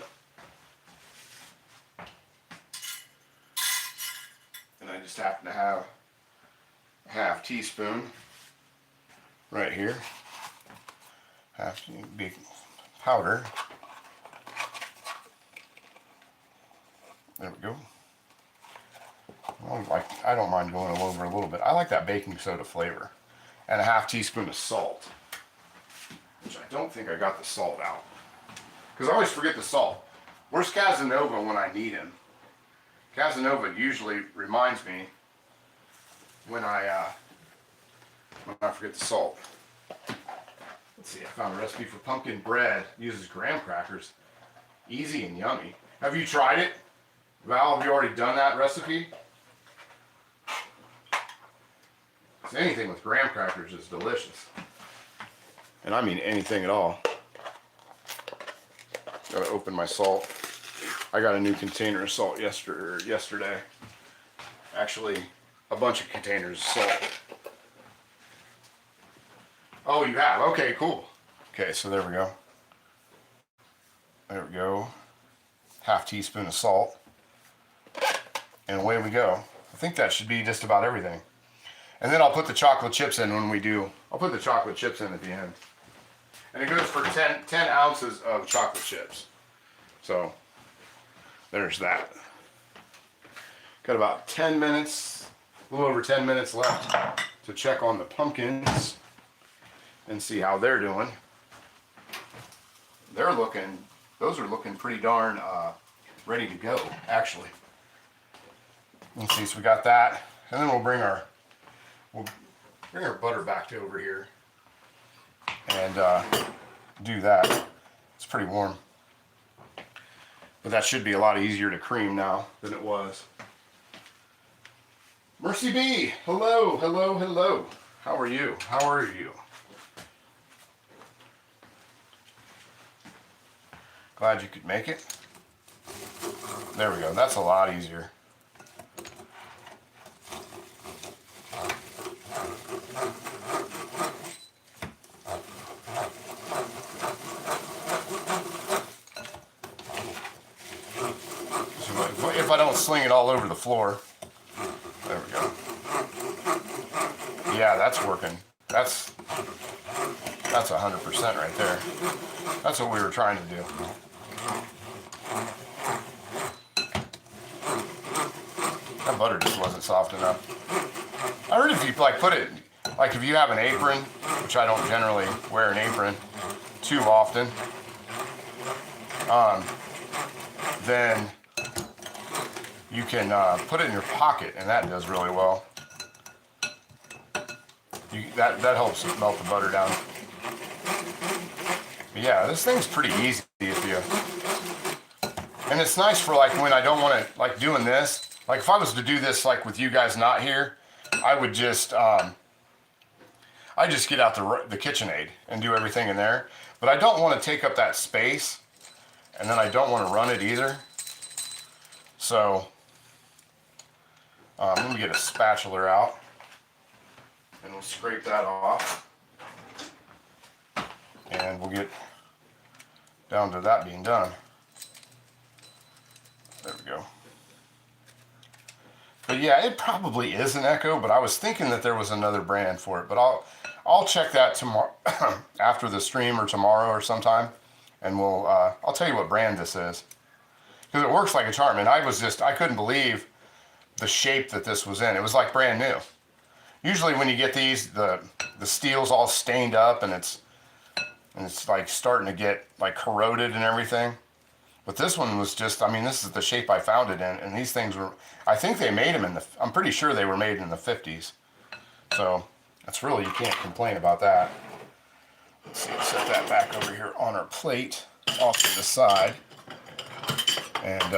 And I just happen to have a ½ teaspoon right here. Half baking powder. There we go. I don't mind going over a little bit. I like that baking soda flavor. And a ½ teaspoon of salt, which I don't think I got the salt out because I always forget the salt. Where's Casanova when I need him? Casanova usually reminds me when I forget the salt. Let's see, I found a recipe for pumpkin bread. Uses graham crackers. Easy and yummy. Have you tried it? Val, have you already done that recipe? Anything with graham crackers is delicious. And I mean anything at all. Gotta open my salt. I got a new container of salt yesterday. Actually, a bunch of containers of salt. Oh, you have? Okay, cool. Okay, so there we go. There we go. ½ teaspoon of salt. And away we go. I think that should be just about everything. And then I'll put the chocolate chips in when we do. I'll put the chocolate chips in at the end. And it goes for 10 ounces of chocolate chips. So, there's that. Got about 10 minutes, a little over 10 minutes left to check on the pumpkins and see how they're doing. Those are looking pretty darn ready to go, actually. Let's see, so we got that. And then we'll bring our butter back to over here and do that. It's pretty warm. But that should be a lot easier to cream now than it was. Mercy B, hello, hello, hello. How are you? How are you? Glad you could make it. There we go. That's a lot easier. if I don't sling it all over the floor. There we go. Yeah, that's working. That's 100% right there. That's what we were trying to do. That butter just wasn't soft enough. I heard if you like put it, like if you have an apron, which I don't generally wear an apron too often, then you can put it in your pocket, and that does really well. That helps melt the butter down. But yeah, this thing's pretty easy if you. And it's nice for like when I don't want to like doing this. Like if I was to do this like with you guys not here, I would just I just get out the KitchenAid and do everything in there. But I don't want to take up that space, and then I don't want to run it either. So let me get a spatula out, and we'll scrape that off, and we'll get down to that being done. There we go. But yeah, it probably is an Echo, but I was thinking that there was another brand for it. But I'll check that tomorrow after the stream or tomorrow or sometime, and we'll I'll tell you what brand this is, because it works like a charm. And I couldn't believe the shape that this was in. It was like brand new. Usually when you get these, the steel's all stained up and it's like starting to get like corroded and everything. But this one was just, I mean, this is the shape I found it in, and these things were, I think they made them I'm pretty sure they were made in the 50s. So that's really, you can't complain about that. Let's see, set that back over here on our plate off to the side. And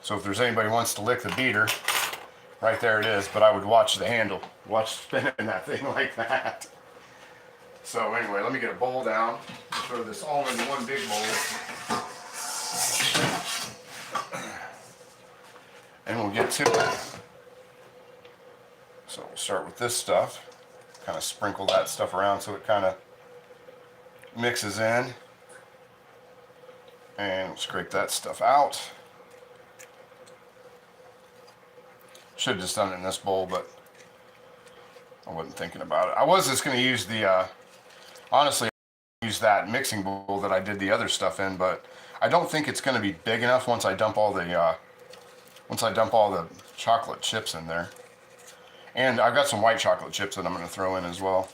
so if there's anybody who wants to lick the beater, right there it is, but I would watch the handle, watch spinning that thing like that. So anyway, let me get a bowl down, throw this all in one big bowl. And we'll get to it. So we'll start with this stuff, kind of sprinkle that stuff around so it kind of mixes in. And we'll scrape that stuff out. Should have just done it in this bowl, but I wasn't thinking about it. I was just going to use the, honestly, use that mixing bowl that I did the other stuff in, but I don't think it's going to be big enough once I dump all the, chocolate chips in there. And I've got some white chocolate chips that I'm going to throw in as well,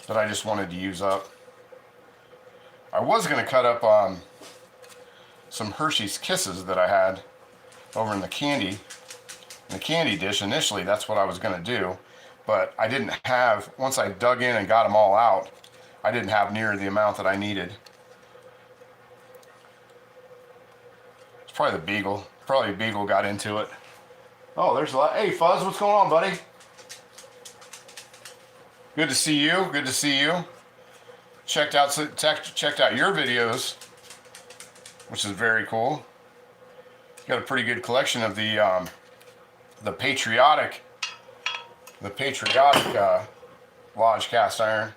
that I just wanted to use up. I was going to cut up some Hershey's Kisses that I had over in the candy dish. Initially, that's what I was going to do, but I didn't have, once I dug in and got them all out, I didn't have near the amount that I needed. It's probably the Beagle. Probably a Beagle got into it. Oh, there's a lot. Hey, Fuzz, what's going on, buddy? Good to see you. Good to see you. Checked out your videos, which is very cool. Got a pretty good collection of the patriotic Lodge cast iron.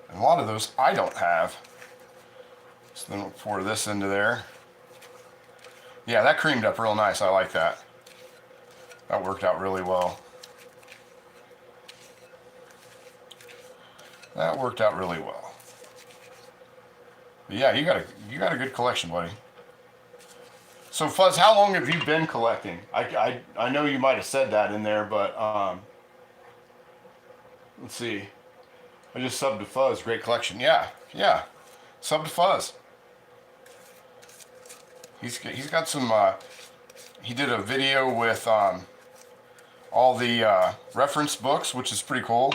And a lot of those I don't have. So then we'll pour this into there. Yeah, that creamed up real nice. I like that. That worked out really well. That worked out really well. But yeah, you got a good collection, buddy. So Fuzz, how long have you been collecting? I know you might have said that in there, but let's see. I just subbed to Fuzz. Great collection. Yeah. Sub to Fuzz. He's got some. He did a video with all the reference books, which is pretty cool.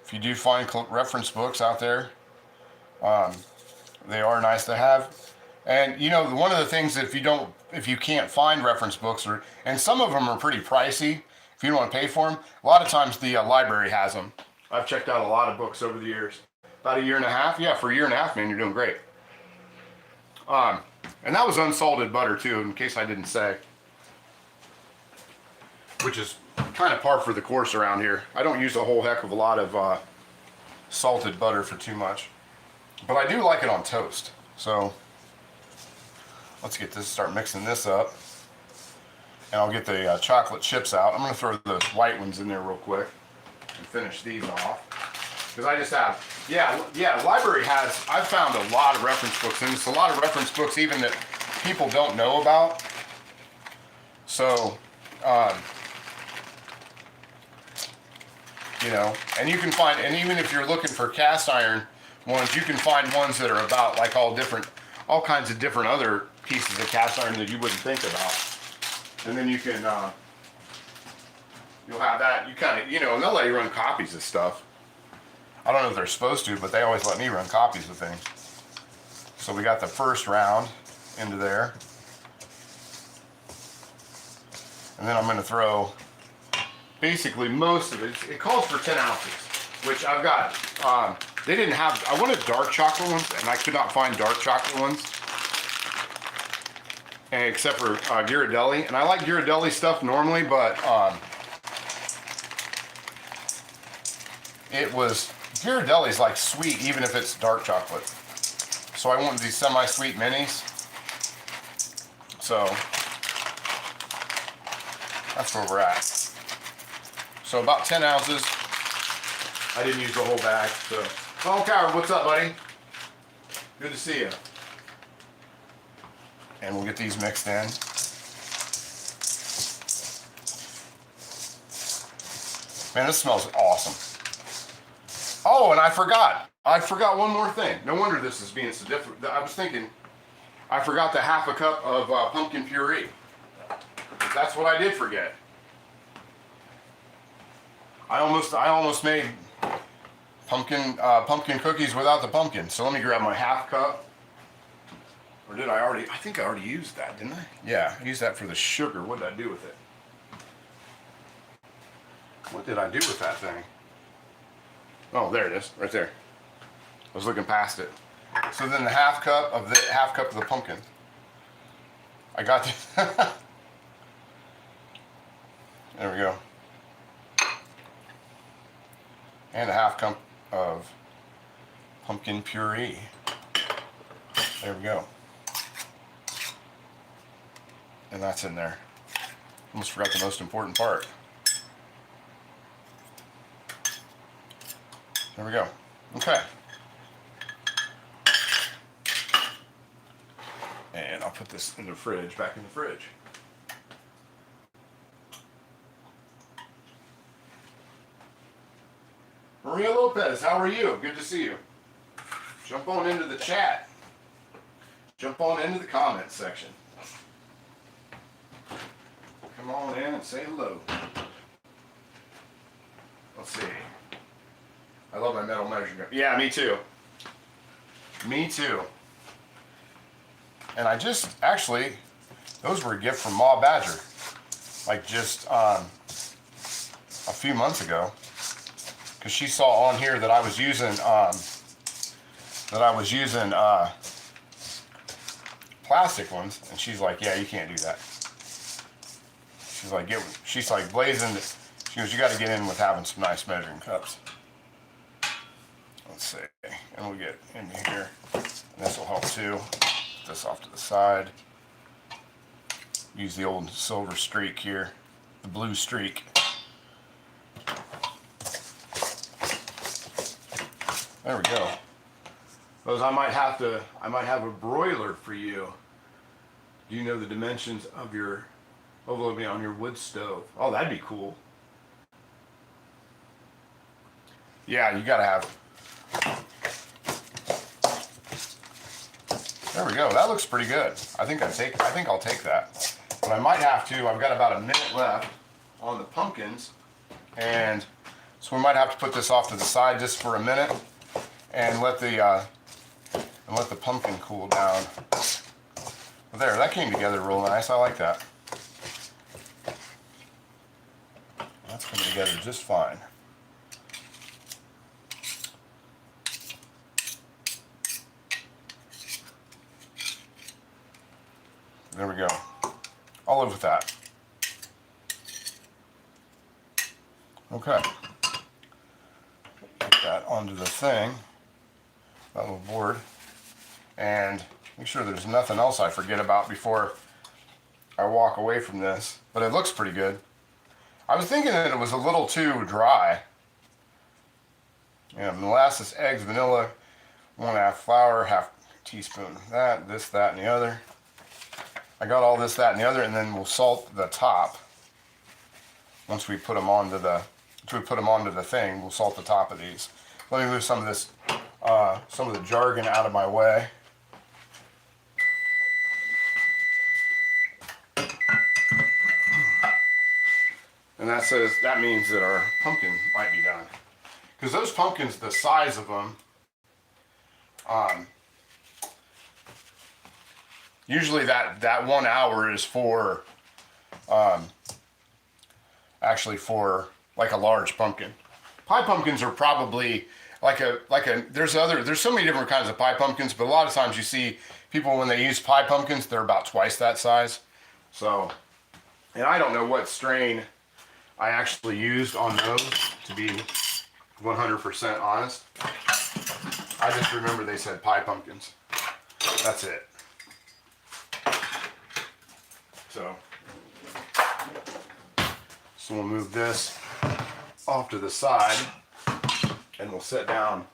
If you do find reference books out there, they are nice to have. And you know, one of the things, if you can't find reference books, and some of them are pretty pricey, if you don't want to pay for them, a lot of times the library has them. I've checked out a lot of books over the years. About a year and a half. Yeah, for a year and a half, man, you're doing great. And that was unsalted butter too, in case I didn't say. Which is kind of par for the course around here. I don't use a whole heck of a lot of salted butter for too much. But I do like it on toast. So let's get this, start mixing this up. And I'll get the chocolate chips out. I'm gonna throw those white ones in there real quick and finish these off. Because I just have, the library has, I've found a lot of reference books, and it's a lot of reference books even that people don't know about. So, you know, and you can find, and even if you're looking for cast iron ones, you can find ones that are about like all kinds of different other pieces of cast iron that you wouldn't think about. And then you can, you'll have that, you kind of, you know, and they'll let you run copies of stuff. I don't know if they're supposed to, but they always let me run copies of things. So we got the first round into there. And then I'm going to throw basically most of it. It calls for 10 ounces, which I've got, they didn't have, I wanted dark chocolate ones, and I could not find dark chocolate ones. And except for Ghirardelli. And I like Ghirardelli stuff normally, but Ghirardelli's like sweet even if it's dark chocolate. So I wanted these semi-sweet minis. So that's where we're at. So about 10 ounces. I didn't use the whole bag. So, oh, Coward, what's up, buddy? Good to see you. And we'll get these mixed in. Man, this smells awesome. Oh, and I forgot one more thing. No wonder this is being so different. I was thinking, I forgot the half a cup of pumpkin puree. That's what I did forget. I almost made pumpkin cookies without the pumpkin. So let me grab my half cup. Or did I already? I think I already used that, didn't I? Yeah, I used that for the sugar. What did I do with it? What did I do with that thing? Oh, there it is, right there. I was looking past it. So then the half cup of the pumpkin. I got the there we go. And a half cup of pumpkin puree. There we go. And that's in there. Almost forgot the most important part. There we go. Okay. And I'll put this in the fridge, back in the fridge. Maria Lopez, how are you? Good to see you. Jump on into the chat. Jump on into the comments section. Come on in and say hello. Let's see. I love my metal measuring cup. Yeah, me too. Me too. And I just, actually, those were a gift from Ma Badger. Like just a few months ago. Because she saw on here that I was using, plastic ones. And she's like, yeah, you can't do that. She's like blazing. She goes, you got to get in with having some nice measuring cups. Let's see, and we'll get into here. And this will help too. Put this off to the side. Use the old silver streak here, the blue streak. There we go. Those I might have a broiler for you. Do you know the dimensions of your overload on your wood stove? Oh, that'd be cool. Yeah, you gotta have. There we go. That looks pretty good. I think I'll take that. But I might have to. I've got about a minute left on the pumpkins, and so we might have to put this off to the side just for a minute and let the pumpkin cool down. There, that came together real nice. I like that. That's coming together just fine. There we go. I'll live with that. Okay. Put that onto the thing, that little board, and Make sure there's nothing else I forget about before I walk away from this. But it looks pretty good. I was thinking that it was a little too dry. Yeah, molasses, eggs, vanilla, 1/2 flour, 1/2 teaspoon of that, this, that, and the other. I got all this, that, and the other, and then we'll salt the top. Once we put them onto the thing, we'll salt the top of these. Let me move some of this, some of the jargon out of my way. And that means that our pumpkin might be done. Because those pumpkins, the size of them, usually that 1 hour is for, actually for like a large pumpkin. Pie pumpkins are probably there's so many different kinds of pie pumpkins, but a lot of times you see people when they use pie pumpkins, they're about twice that size. So, and I don't know what strain I actually used on those, to be 100% honest. I just remember they said pie pumpkins. That's it. So we'll move this off to the side, and we'll set down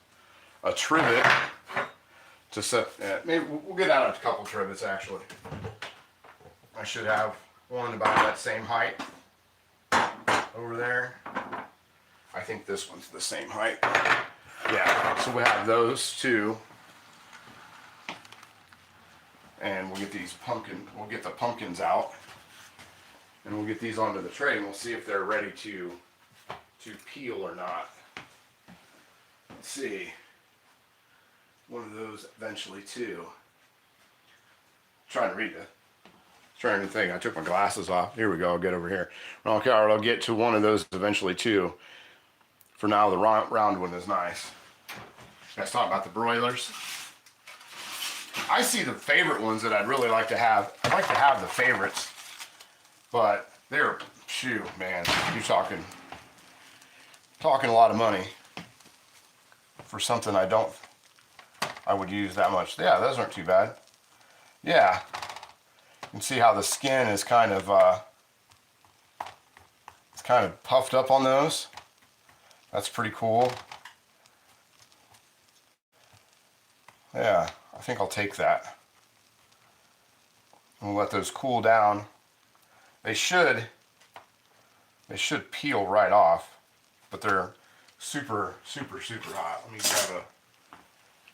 a trivet to set. Maybe we'll get out a couple trivets actually. I should have one about that same height over there. I think this one's the same height. Yeah, so we have those two. And we'll get the pumpkins out. And we'll get these onto the tray and we'll see if they're ready to peel or not. Let's see. One of those eventually too. Trying to think. I took my glasses off. Here we go. I'll get over here. Okay, all right, I'll get to one of those eventually too. For now, the round one is nice. Let's talk about the broilers. I see the favorite ones that I'd really like to have. I'd like to have the favorites, but they're, shoot, man, you're talking a lot of money for something I would use that much. Yeah, those aren't too bad. Yeah, you can see how the skin is kind of it's kind of puffed up on those. That's pretty cool. Yeah, I think I'll take that. We'll let those cool down. They should peel right off, but they're super, super, super hot. Let me grab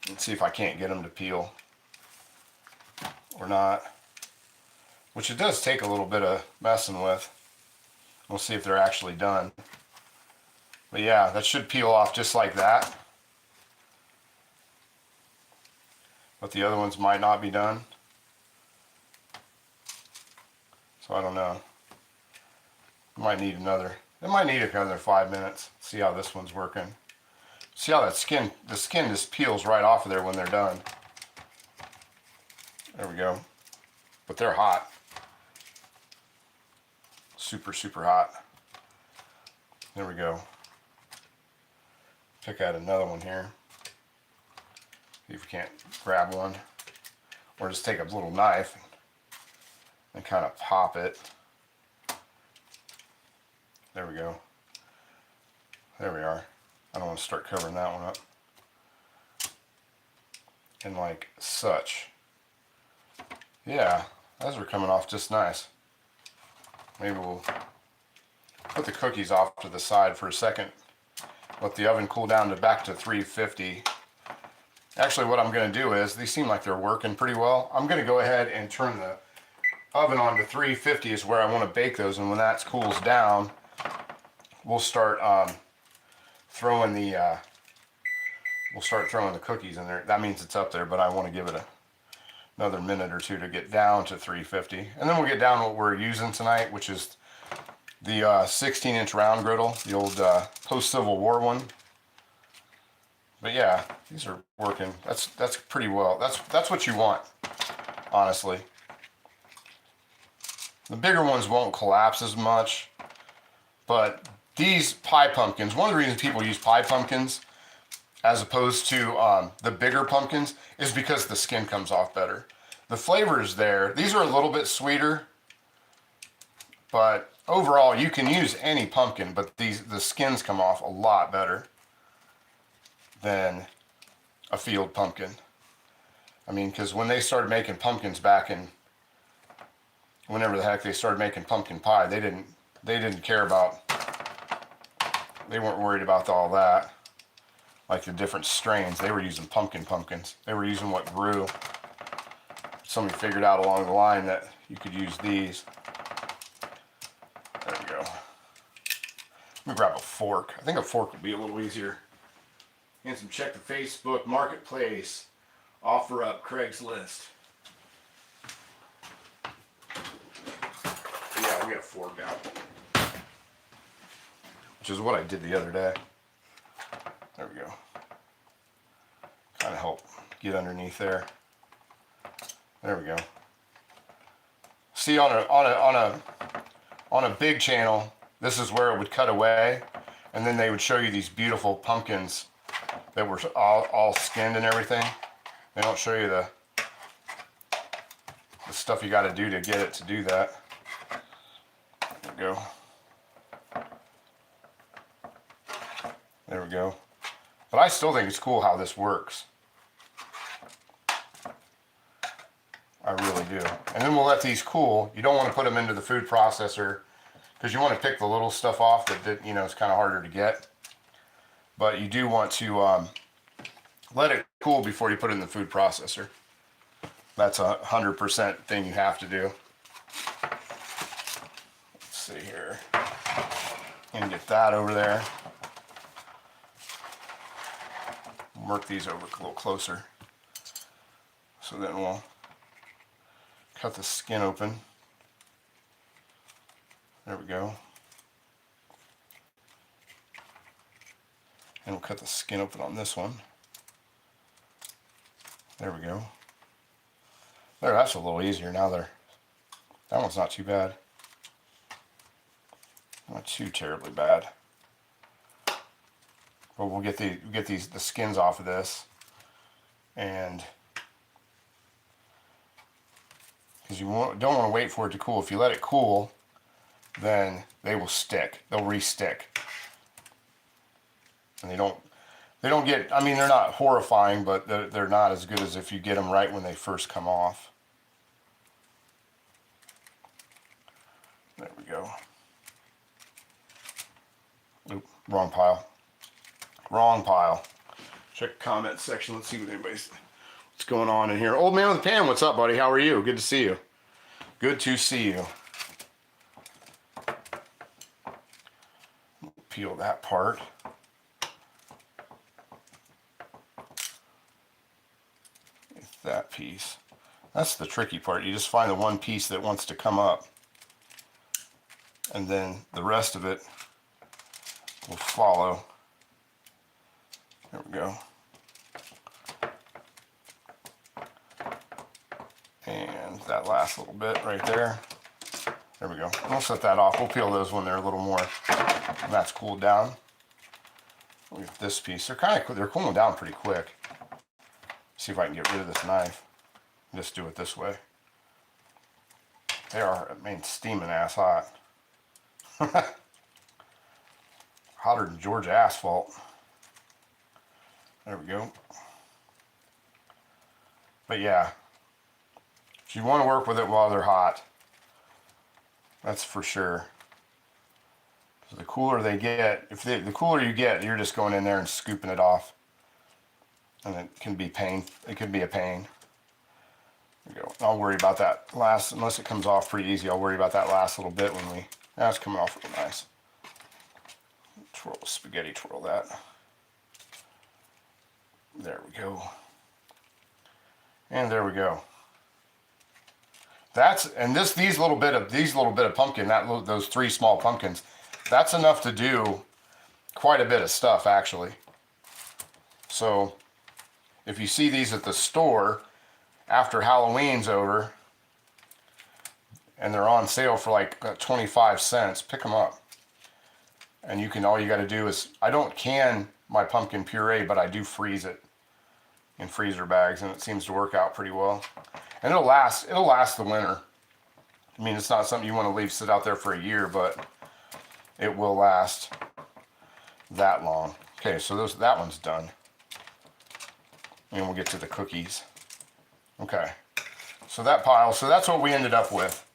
let's see if I can't get them to peel or not. Which it does take a little bit of messing with. We'll see if they're actually done. But yeah, that should peel off just like that. But the other ones might not be done. So I don't know. It might need another 5 minutes. See how this one's working. See how the skin just peels right off of there when they're done. There we go. But they're hot. Super, super hot. There we go. Pick out another one here. See if we can't grab one. Or just take a little knife and kind of pop it. There we go. There we are. I don't want to start covering that one up. And like such. Yeah, those are coming off just nice. Maybe we'll put the cookies off to the side for a second. Let the oven cool down back to 350. Actually, what I'm going to do is, these seem like they're working pretty well. I'm going to go ahead and turn the oven on to 350 is where I want to bake those. And when that cools down, we'll start throwing the cookies in there. That means it's up there, but I want to give it another minute or two to get down to 350. And then we'll get down to what we're using tonight, which is the 16-inch round griddle, the old post-Civil War one. But yeah, these are working. That's pretty well. That's what you want, honestly. The bigger ones won't collapse as much, but these pie pumpkins, one of the reasons people use pie pumpkins as opposed to the bigger pumpkins is because the skin comes off better. The flavor is there. These are a little bit sweeter, but overall you can use any pumpkin, but the skins come off a lot better than a field pumpkin. I mean, because when they started making pumpkins back in, whenever the heck they started making pumpkin pie, they didn't care about, they weren't worried about all that, like the different strains. They were using pumpkins. They were using what grew. Somebody figured out along the line that you could use these. There we go. Let me grab a fork. I think a fork would be a little easier. And some check the Facebook Marketplace. Offer up Craigslist. Yeah, we got a fork now. Which is what I did the other day. There we go. Kind of help get underneath there. There we go. See, on a big channel, this is where it would cut away, and then they would show you these beautiful pumpkins that were all skinned and everything. They don't show you the stuff you got to do to get it to do that. There we go. There we go. But I still think it's cool how this works. I really do. And then we'll let these cool. You don't want to put them into the food processor because you want to pick the little stuff off that you know, is kind of harder to get. But you do want to let it cool before you put it in the food processor. That's 100% thing you have to do. Let's see here. And get that over there. Work these over a little closer. So then we'll cut the skin open. There we go. And we'll cut the skin open on this one. There we go. There, that's a little easier now. That one's not too bad. Not too terribly bad. But we'll get the skins off of this, and because you don't want to wait for it to cool. If you let it cool, then they will stick. They'll re-stick, and they don't get. I mean, they're not horrifying, but they're not as good as if you get them right when they first come off. There we go. Oop, wrong pile. Wrong pile. Check the comment section. Let's see what's going on in here. Old man with a pan, what's up, buddy? How are you? Good to see you. Good to see you. Peel that part. That piece. That's the tricky part. You just find the one piece that wants to come up, and then the rest of it will follow. There we go. And that last little bit right there. There we go. We'll set that off. We'll peel those when they're a little more, when that's cooled down. Look at this piece. They're cooling down pretty quick. See if I can get rid of this knife. Just do it this way. They are, I mean, steaming ass hot. Hotter than Georgia asphalt. There we go. But yeah, if you want to work with it while they're hot, that's for sure. So the cooler they get, the cooler you get, you're just going in there and scooping it off, and it can be pain. It could be a pain. There we go. I'll worry about that last, unless it comes off pretty easy. I'll worry about that last little bit when we. That's coming off real nice. Twirl, spaghetti twirl that. There we go. And there we go. That's, and these little bit of pumpkin, those 3 small pumpkins, that's enough to do quite a bit of stuff actually. So if you see these at the store after Halloween's over and they're on sale for like 25 cents, pick them up. And all you got to do is, I don't can my pumpkin puree, but I do freeze it. in freezer bags, and it seems to work out pretty well. And it'll last the winter. I mean, it's not something you want to leave sit out there for a year, but it will last that long. Okay, so that one's done. And we'll get to the cookies. Okay, so that pile, so that's what we ended up with.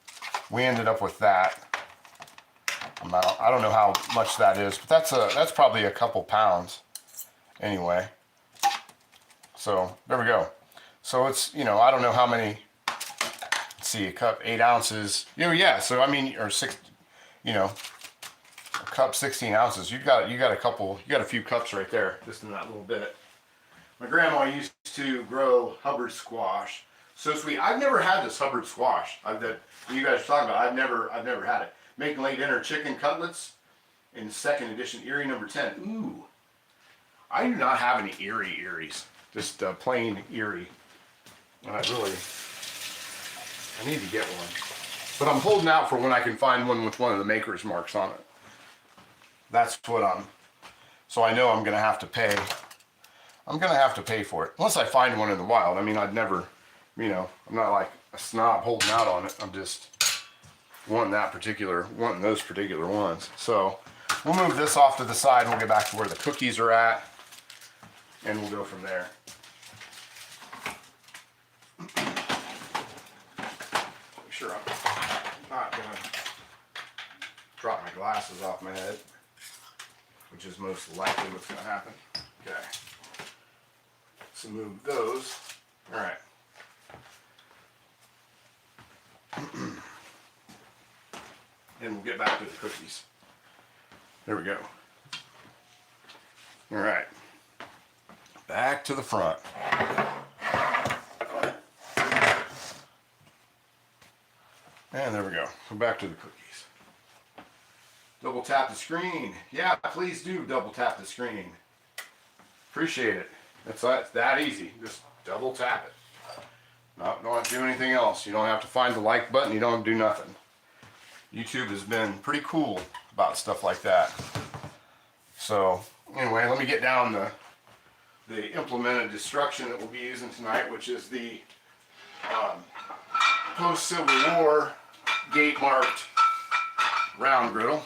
We ended up with that amount. I don't know how much that is, but that's probably a couple pounds anyway. So there we go. So it's, you know, I don't know how many, let's see, a cup, 8 ounces. You know, yeah, so I mean, or 6, you know, a cup, 16 ounces. You got a few cups right there, just in that little bit. My grandma used to grow Hubbard squash. So sweet. I've never had this Hubbard squash that you guys are talking about. I've never had it. Making late dinner chicken cutlets in second edition, Erie number 10. Ooh. I do not have any Eries. Just plain Erie. And I need to get one. But I'm holding out for when I can find one with one of the maker's marks on it. That's what so I know I'm going to have to pay. I'm going to have to pay for it. Unless I find one in the wild. I mean, I'd never, you know, I'm not like a snob holding out on it. I'm just wanting those particular ones. So we'll move this off to the side and we'll get back to where the cookies are at. And we'll go from there. Make sure I'm not going to drop my glasses off my head, which is most likely what's going to happen. Okay. So move those. All right. And we'll get back to the cookies. There we go. All right. Back to the front. And there we go. So back to the cookies. Double tap the screen. Yeah, please do double tap the screen. Appreciate it. It's that easy. Just double tap it. Don't have to do anything else. You don't have to find the like button. You don't have to do nothing. YouTube has been pretty cool about stuff like that. So anyway, let me get down the implement of destruction that we'll be using tonight, which is the post-Civil War gate marked round griddle.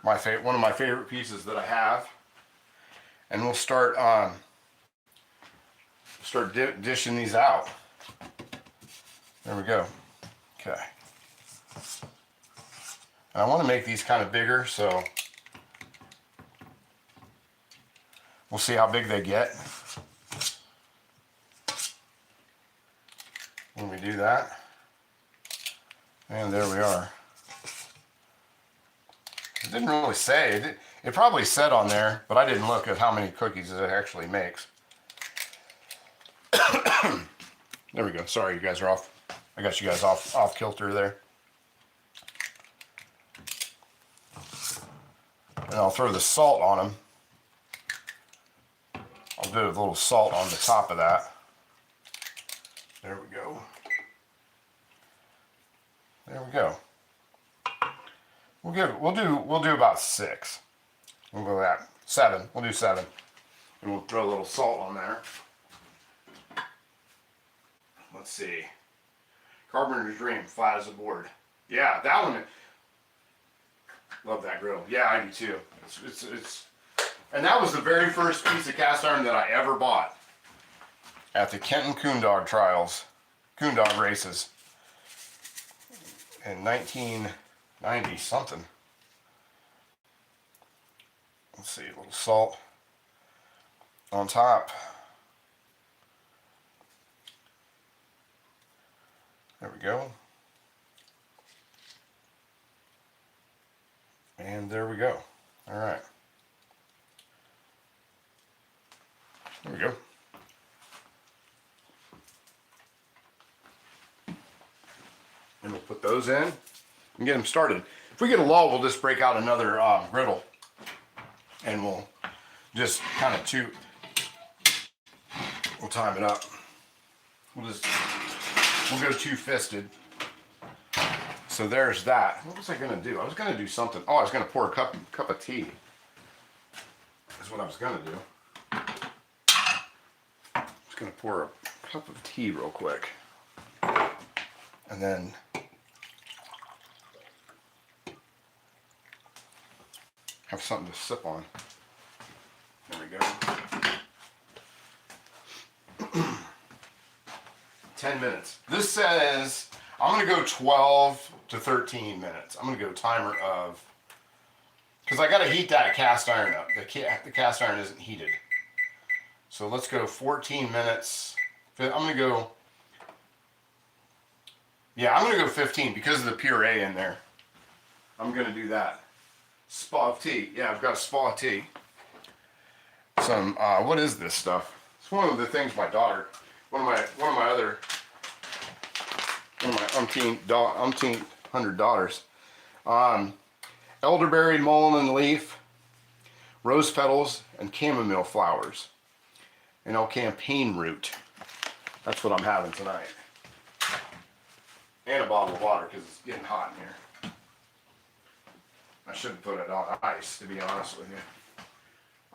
One of my favorite pieces that I have. And we'll start dishing these out. There we go. Okay. And I want to make these kind of bigger, so we'll see how big they get when we do that. And there we are. It didn't really say. It probably said on there, but I didn't look at how many cookies it actually makes. There we go. Sorry, you guys are off. I got you guys off kilter there. And I'll throw the salt on them. I'll do a little salt on the top of that. There we go. There we go. We'll do about 6. We'll go that 7. We'll do 7, and we'll throw a little salt on there. Let's see. Carpenter's Dream, flat as a board. Yeah, that one. Love that griddle. Yeah, I do too. It's and that was the very first piece of cast iron that I ever bought at the Kenton Coondog trials, Coondog races in 1990 something. Let's see, a little salt on top. There we go. And there we go. All right. There we go. And we'll put those in and get them started. If we get a lull, we'll just break out another griddle. And we'll just kind of we'll time it up. We'll go two-fisted. So there's that. What was I gonna do? I was gonna do something. Oh, I was gonna pour a cup of tea. That's what I was gonna do. gonna pour a cup of tea real quick. And then have something to sip on. There we go. 10 minutes. This says I'm gonna go 12 to 13 minutes. I'm gonna go timer of, because I gotta heat that cast iron up. The cast iron isn't heated. So let's go 14 minutes. I'm gonna go, yeah, I'm gonna go 15 because of the puree in there. I'm gonna do that. Spa of tea. Yeah, I've got a spa of tea. Some, what is this stuff? It's one of the things my daughter, one of my umpteen hundred daughters. Elderberry, mullein leaf, rose petals, and chamomile flowers. And campaign root. That's what I'm having tonight. And a bottle of water because it's getting hot in here. I should have put it on ice, to be honest with you.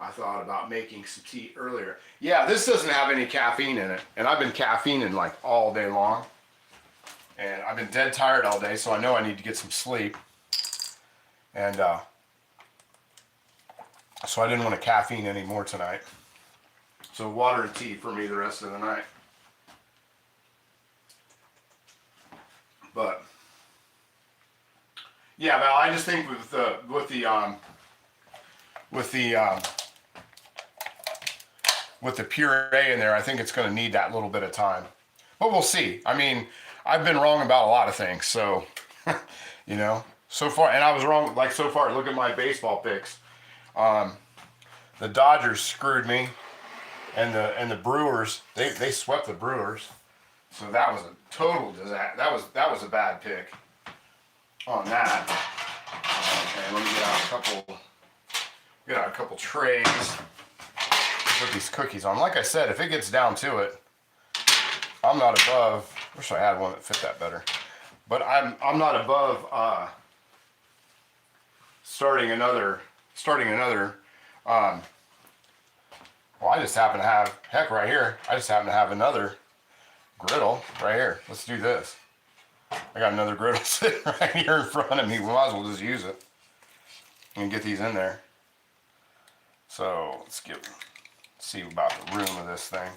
I thought about making some tea earlier. Yeah, this doesn't have any caffeine in it. And I've been caffeining like all day long. And I've been dead tired all day, so I know I need to get some sleep. And so I didn't want to caffeine anymore tonight. So water and tea for me the rest of the night. But yeah, Val, I just think with the puree in there, I think it's going to need that little bit of time. But we'll see. I mean, I've been wrong about a lot of things, so you know, so far, and I was wrong. Like so far, look at my baseball picks. The Dodgers screwed me. And the Brewers, they swept the Brewers, so that was a total disaster. That was a bad pick on that. Okay, let me get out a couple trays. Put these cookies on. Like I said, if it gets down to it, I'm not above. Wish I had one that fit that better, but I'm not above starting another. Well, I just happen to have, heck, right here, I just happen to have another griddle right here. Let's do this. I got another griddle sitting right here in front of me. We might as well just use it and get these in there. So let's see about the room of this thing.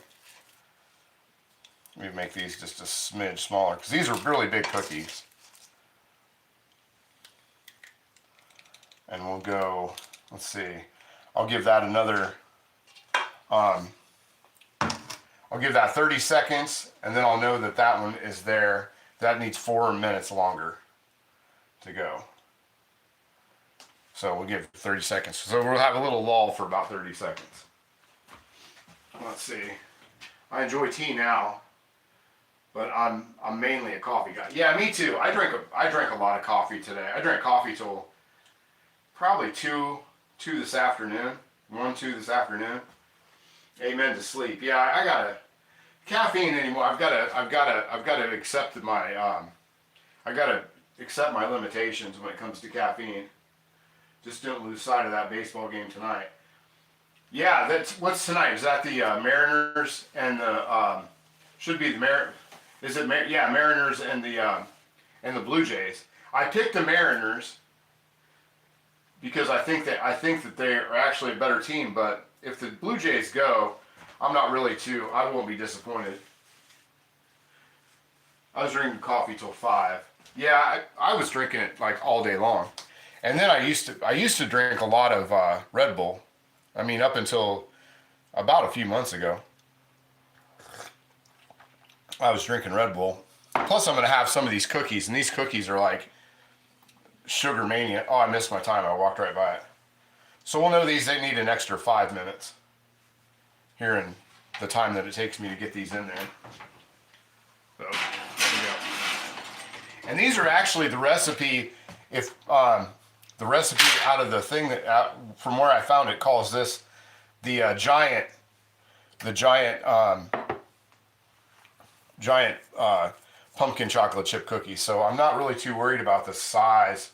Let me make these just a smidge smaller because these are really big cookies. And we'll go, let's see, I'll give that another, I'll give that 30 seconds, and then I'll know that that one is there. That needs 4 minutes longer to go. So we'll give 30 seconds. So we'll have a little lull for about 30 seconds. Let's see. I enjoy tea now, but I'm mainly a coffee guy. Yeah, me too. I drank a lot of coffee today. I drank coffee till probably 2 this afternoon. 1, 2 this afternoon. Amen to sleep. Yeah, I gotta caffeine anymore. I've gotta accept my I gotta accept my limitations when it comes to caffeine. Just don't lose sight of that baseball game tonight. Yeah, that's what's tonight. Is that the Mariners and the should be the yeah, Mariners and the Blue Jays. I picked the Mariners because I think that they are actually a better team, but if the Blue Jays go, I won't be disappointed. I was drinking coffee till 5. Yeah, I was drinking it like all day long. And then I used to drink a lot of Red Bull. I mean, up until about a few months ago, I was drinking Red Bull. Plus, I'm going to have some of these cookies, and these cookies are like sugar mania. Oh, I missed my time. I walked right by it. So we'll know they need an extra 5 minutes here in the time that it takes me to get these in there. So, there we go. And these are actually the recipe, the recipe out of the thing that, from where I found it, calls this the giant pumpkin chocolate chip cookies. So I'm not really too worried about the size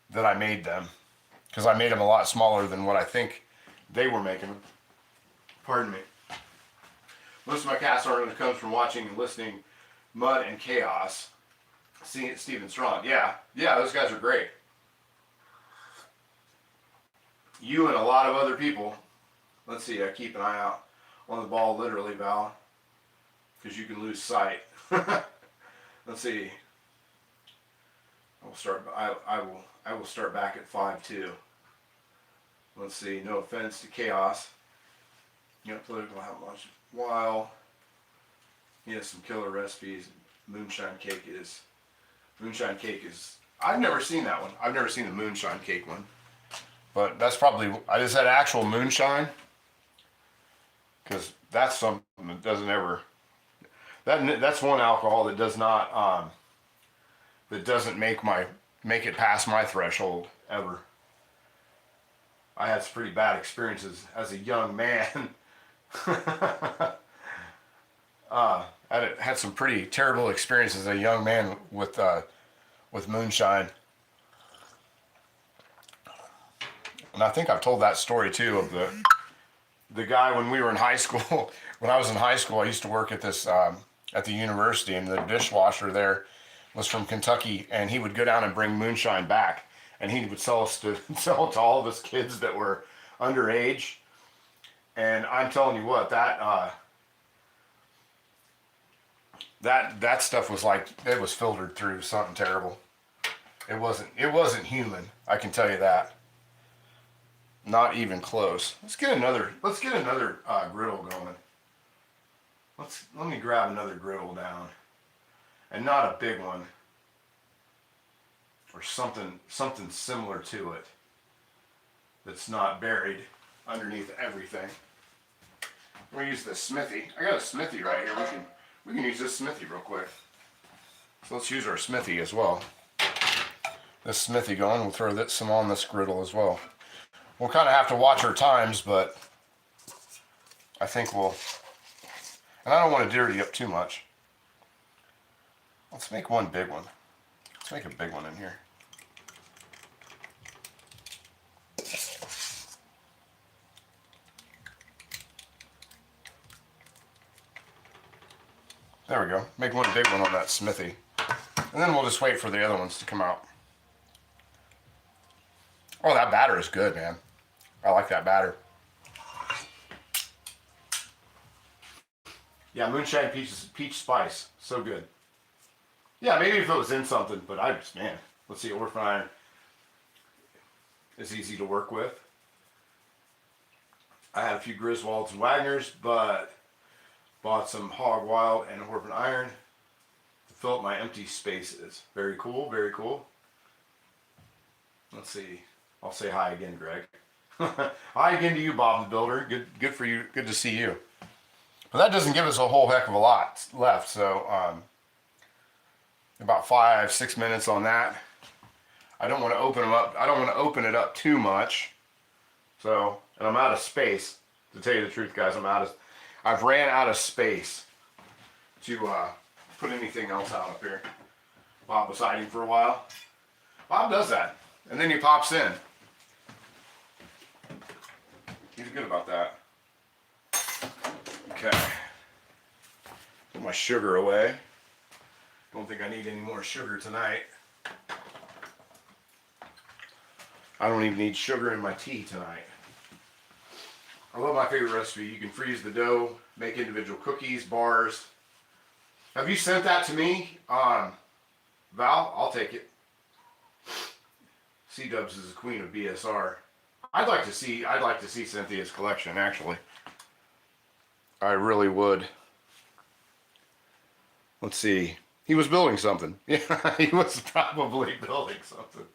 that I made them, because I made them a lot smaller than what I think they were making them. Pardon me. Most of my cast iron comes from watching and listening Mud and Chaos. Seeing Steven Strong. Yeah, those guys are great. You and a lot of other people. Let's see, I keep an eye out on the ball literally, Val, because you can lose sight. Let's see. I will start back at 5-2. Let's see. No offense to Chaos. You know, political how much while. He has some killer recipes. Moonshine cake is. I've never seen that one. I've never seen the moonshine cake one. But that's probably. I just said actual moonshine. Because that's something that doesn't ever. That's one alcohol that does not. That doesn't make it past my threshold ever. I had some pretty bad experiences as a young man. I had some pretty terrible experiences as a young man with moonshine. And I think I've told that story too of the guy when we were in high school. When I was in high school, I used to work at this at the university, and the dishwasher there was from Kentucky, and he would go down and bring moonshine back, and he would sell it to all of us kids that were underage. And I'm telling you what, that stuff was like, it was filtered through something terrible. It wasn't human, I can tell you that. Not even close. Let's get another griddle going. Let me grab another griddle down, and not a big one, or something similar to it that's not buried underneath everything. We're gonna use the Smithy. I got a Smithy right here. We can use this Smithy real quick. So let's use our Smithy as well. This Smithy going. We'll throw some on this griddle as well. We'll kind of have to watch our times, but I think we'll. And I don't want to dirty up too much. Let's make one big one. Let's make a big one in here. There we go. Make one big one on that Smithy. And then we'll just wait for the other ones to come out. Oh, that batter is good, man. I like that batter. Yeah, moonshine peach spice. So good. Yeah, maybe if it was in something, but man, let's see, Orphan Iron is easy to work with. I had a few Griswolds and Wagners, but bought some Hog Wild and Orphan Iron to fill up my empty spaces. Very cool, very cool. Let's see. I'll say hi again, Greg. Hi again to you, Bob the Builder. Good for you. Good to see you. But that doesn't give us a whole heck of a lot left. So about 5-6 minutes on that. I don't want to open them up. I don't want to open it up too much. So, and I'm out of space. To tell you the truth, guys, I've ran out of space to put anything else out up here. Bob was hiding for a while. Bob does that, and then he pops in. He's good about that. Okay. Put my sugar away. Don't think I need any more sugar tonight. I don't even need sugar in my tea tonight. I love my favorite recipe. You can freeze the dough, make individual cookies, bars. Have you sent that to me? Val, I'll take it. C-Dubs is the queen of BSR. I'd like to see Cynthia's collection, actually. I really would. Let's see. He was building something. Yeah, he was probably building something.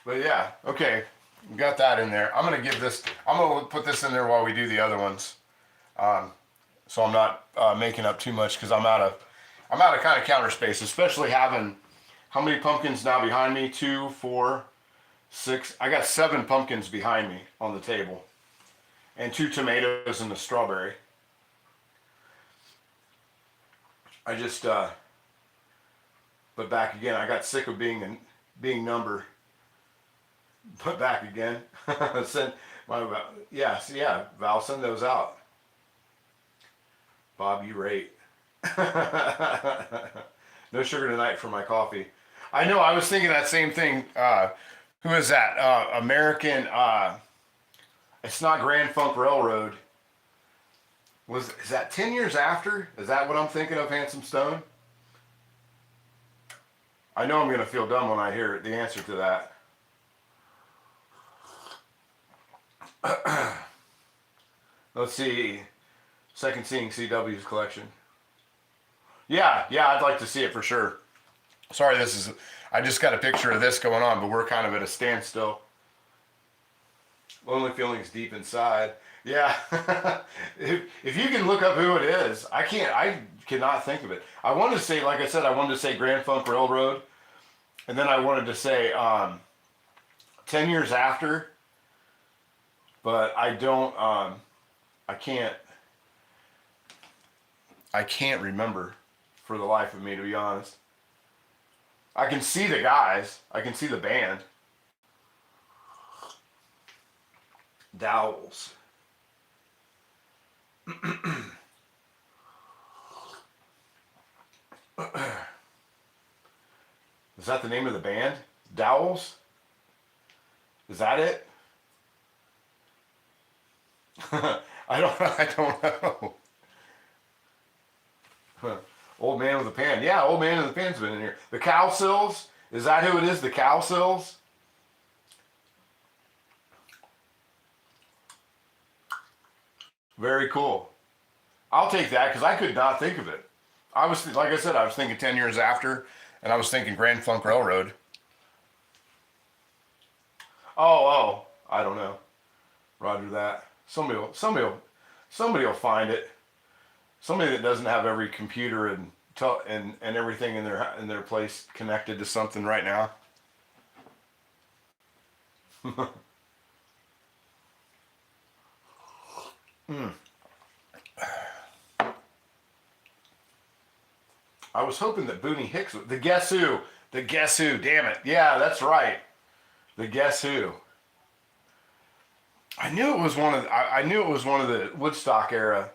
But yeah, okay. We got that in there. I'm gonna put this in there while we do the other ones. So I'm not making up too much, because I'm out of kind of counter space, especially having how many pumpkins now behind me? 2, 4, 6. I got 7 pumpkins behind me on the table, and 2 tomatoes and a strawberry. I just but back again. I got sick of being number. But back again. Yeah, so yeah, Val, send those out. Bob, you rate. No sugar tonight for my coffee. I know. I was thinking that same thing. Who is that? American. It's not Grand Funk Railroad. Is that 10 years after? Is that what I'm thinking of, Handsome Stone? I know I'm gonna feel dumb when I hear the answer to that. Let's see. Second seeing CW's collection. Yeah, I'd like to see it for sure. Sorry, I just got a picture of this going on, but we're kind of at a standstill. Lonely feelings deep inside. Yeah. if you can look up who it is, I cannot think of it. I wanted to say, like I said, I wanted to say Grand Funk Railroad, and then I wanted to say 10 years after, but I don't, I can't remember for the life of me, to be honest. I can see the guys. I can see the band. Dowels. Is that the name of the band? Dowels? Is that it? I don't know. Old man with a pan. Yeah, old man with a pan's been in here. The cow sills? Is that who it is? The cow sills? Very cool. I'll take that because I could not think of it. Like I said, I was thinking 10 years after, and I was thinking Grand Funk Railroad. Oh, I don't know. Roger that. Somebody will find it. Somebody that doesn't have every computer and everything in their place connected to something right now. I was hoping that Booney Hicks the Guess Who. The Guess Who, damn it. Yeah, that's right. The Guess Who. I knew it was one of the Woodstock era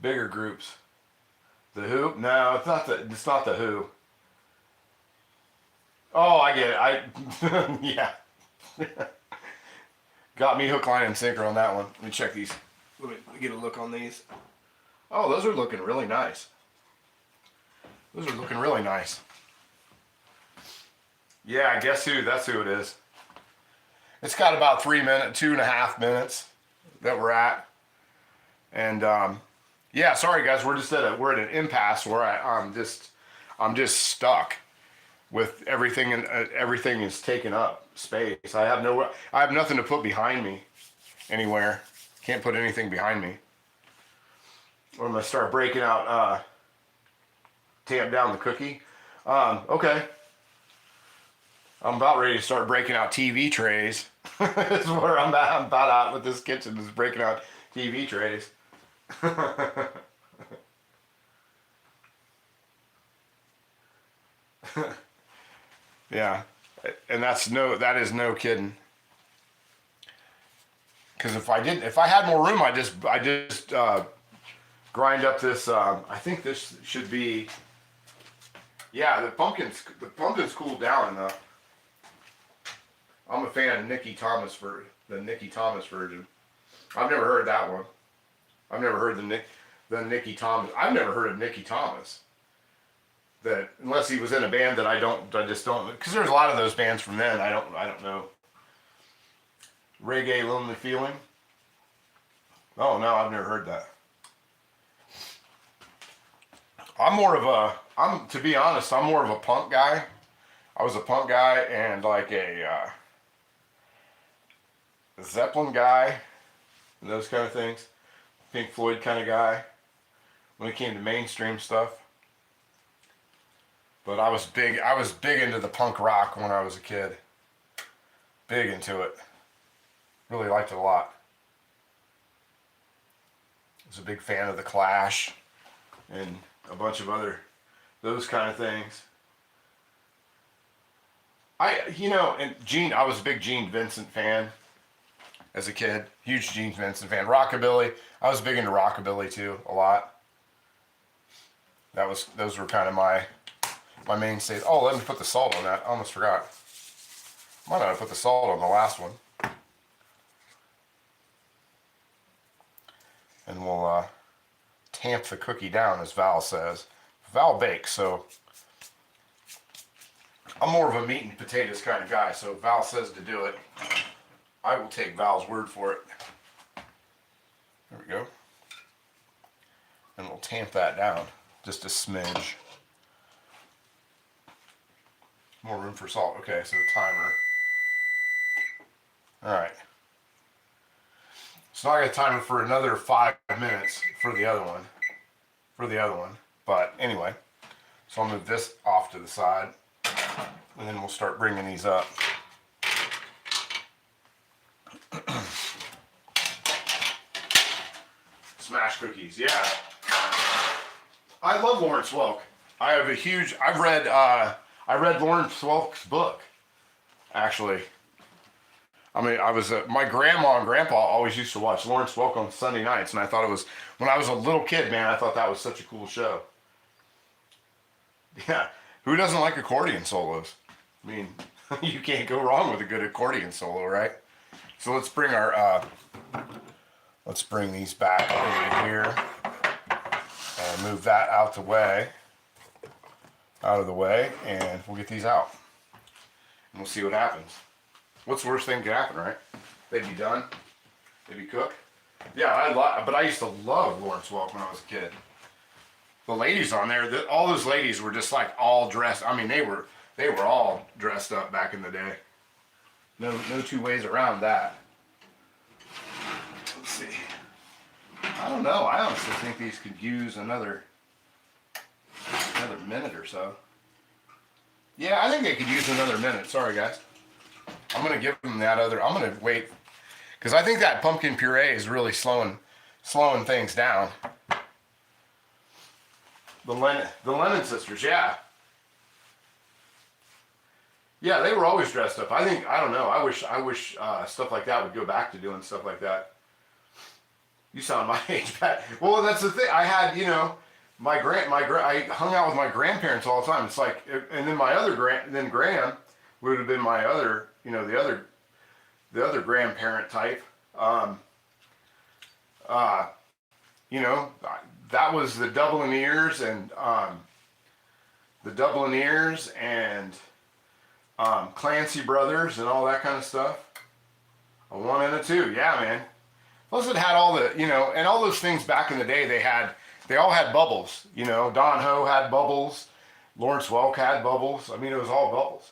bigger groups. The Who? No, it's not the Who. Oh, I get it. Yeah. Got me hook, line, and sinker on that one. Let me check these. Let me get a look on these. Oh, those are looking really nice. Those are looking really nice. Yeah, Guess Who? That's who it is. It's got about 2.5 minutes that we're at. And yeah, sorry guys, we're at an impasse where I'm just stuck with everything, and everything is taking up space. I have nothing to put behind me anywhere. Can't put anything behind me. Or I'm gonna start breaking out tamp down the cookie. Okay. I'm about ready to start breaking out TV trays. That's where I'm about out with this kitchen, is breaking out TV trays. Yeah, and that is no kidding. Because if I had more room, I just grind up this. I think this should be. Yeah, the pumpkin's cooled down enough. I'm a fan of the Nikki Thomas version. I've never heard that one. I've never heard the Nikki Thomas. I've never heard of Nikki Thomas. That unless he was in a band that I just don't, because there's a lot of those bands from then. I don't know. Reggae Lonely Feeling. Oh no, I've never heard that. To be honest, I'm more of a punk guy. I was a punk guy and like a Zeppelin guy and those kind of things. Pink Floyd kind of guy when it came to mainstream stuff. But I was big into the punk rock when I was a kid. Big into it. Really liked it a lot. I was a big fan of The Clash and a bunch of those kind of things. And I was a big Gene Vincent fan. as a kid. Huge Gene Vincent fan. Rockabilly. I was big into rockabilly too, a lot. Those were kind of my mainstays. Oh, let me put the salt on that. I almost forgot. Might not have put the salt on the last one. And we'll tamp the cookie down, as Val says. Val bakes, so I'm more of a meat and potatoes kind of guy, so if Val says to do it, I will take Val's word for it. There we go. And we'll tamp that down just a smidge. More room for salt. Okay, so timer. Alright. So now I got a timer for another 5 minutes for the other one. But anyway, so I'll move this off to the side. And then we'll start bringing these up. Smash cookies, yeah. I love Lawrence Welk. I read Lawrence Welk's book, actually. I mean, my grandma and grandpa always used to watch Lawrence Welk on Sunday nights, and I thought it was, when I was a little kid, man, I thought that was such a cool show. Yeah, who doesn't like accordion solos? I mean, you can't go wrong with a good accordion solo, right? So let's bring these back over here and move that out of the way, and we'll get these out. And we'll see what happens. What's the worst thing could happen, right? They'd be done. They'd be cooked. Yeah, but I used to love Lawrence Welk when I was a kid. The ladies on there, all those ladies were just like all dressed. I mean, they were all dressed up back in the day. No two ways around that. Let's see. I don't know. I honestly think these could use another minute or so. Yeah, I think they could use another minute. Sorry, guys. I'm going to give them that other. I'm going to wait. Because I think that pumpkin puree is really slowing things down. The Lennon sisters, yeah. Yeah, they were always dressed up. I don't know. I wish stuff like that would go back to doing stuff like that. You sound my age, Pat. Well, that's the thing. I had, I hung out with my grandparents all the time. It's like, and then then Graham would have been my other, the other grandparent type. That was the Dublin ears and Clancy Brothers and all that kind of stuff. A 1 and a 2, yeah, man. Plus it had all the, and all those things back in the day. They all had bubbles. Don Ho had bubbles. Lawrence Welk had bubbles. I mean, it was all bubbles.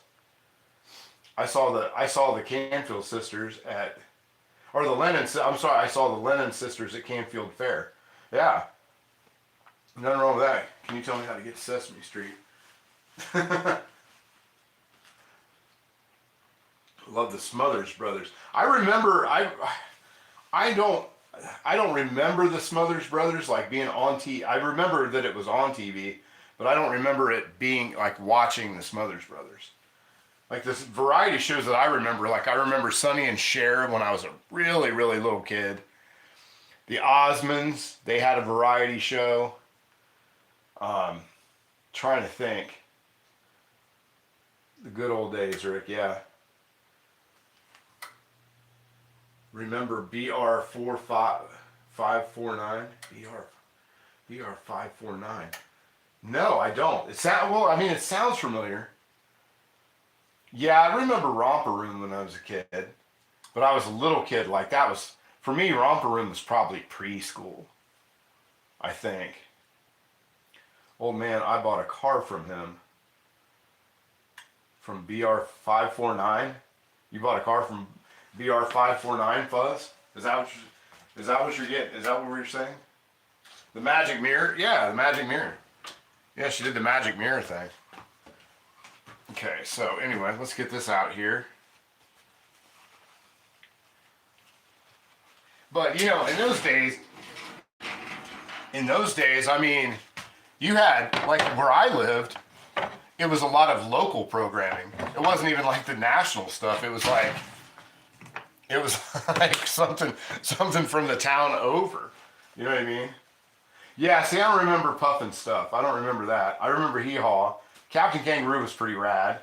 I saw the Canfield sisters I saw the Lennon sisters at Canfield Fair. Yeah. Nothing wrong with that. Can you tell me how to get to Sesame Street? Love the Smothers Brothers. I remember, I don't remember the Smothers Brothers like being on TV. I remember that it was on TV, but I don't remember it being like watching the Smothers Brothers. Like this variety shows that I remember Sonny and Cher when I was a really, really little kid. The Osmonds, they had a variety show. Trying to think. The good old days, Rick, yeah. Remember BR 549? BR 549. No, I don't. It sounds familiar. Yeah, I remember Romper Room when I was a kid, but I was a little kid. Like that was, for me, Romper Room was probably preschool, I think. Old man, I bought a car from him. From BR 549. You bought a car from BR 549, Fuzz? Is that what you're getting? Is that what we're saying? The magic mirror? Yeah, the magic mirror. Yeah, she did the magic mirror thing. Okay, so anyway, let's get this out here. But, in those days, I mean, you had, like where I lived, it was a lot of local programming. It wasn't even like the national stuff. It was like, It was like something from the town over. You know what I mean? Yeah, see, I don't remember Puffin stuff. I don't remember that. I remember Hee Haw. Captain Kangaroo was pretty rad.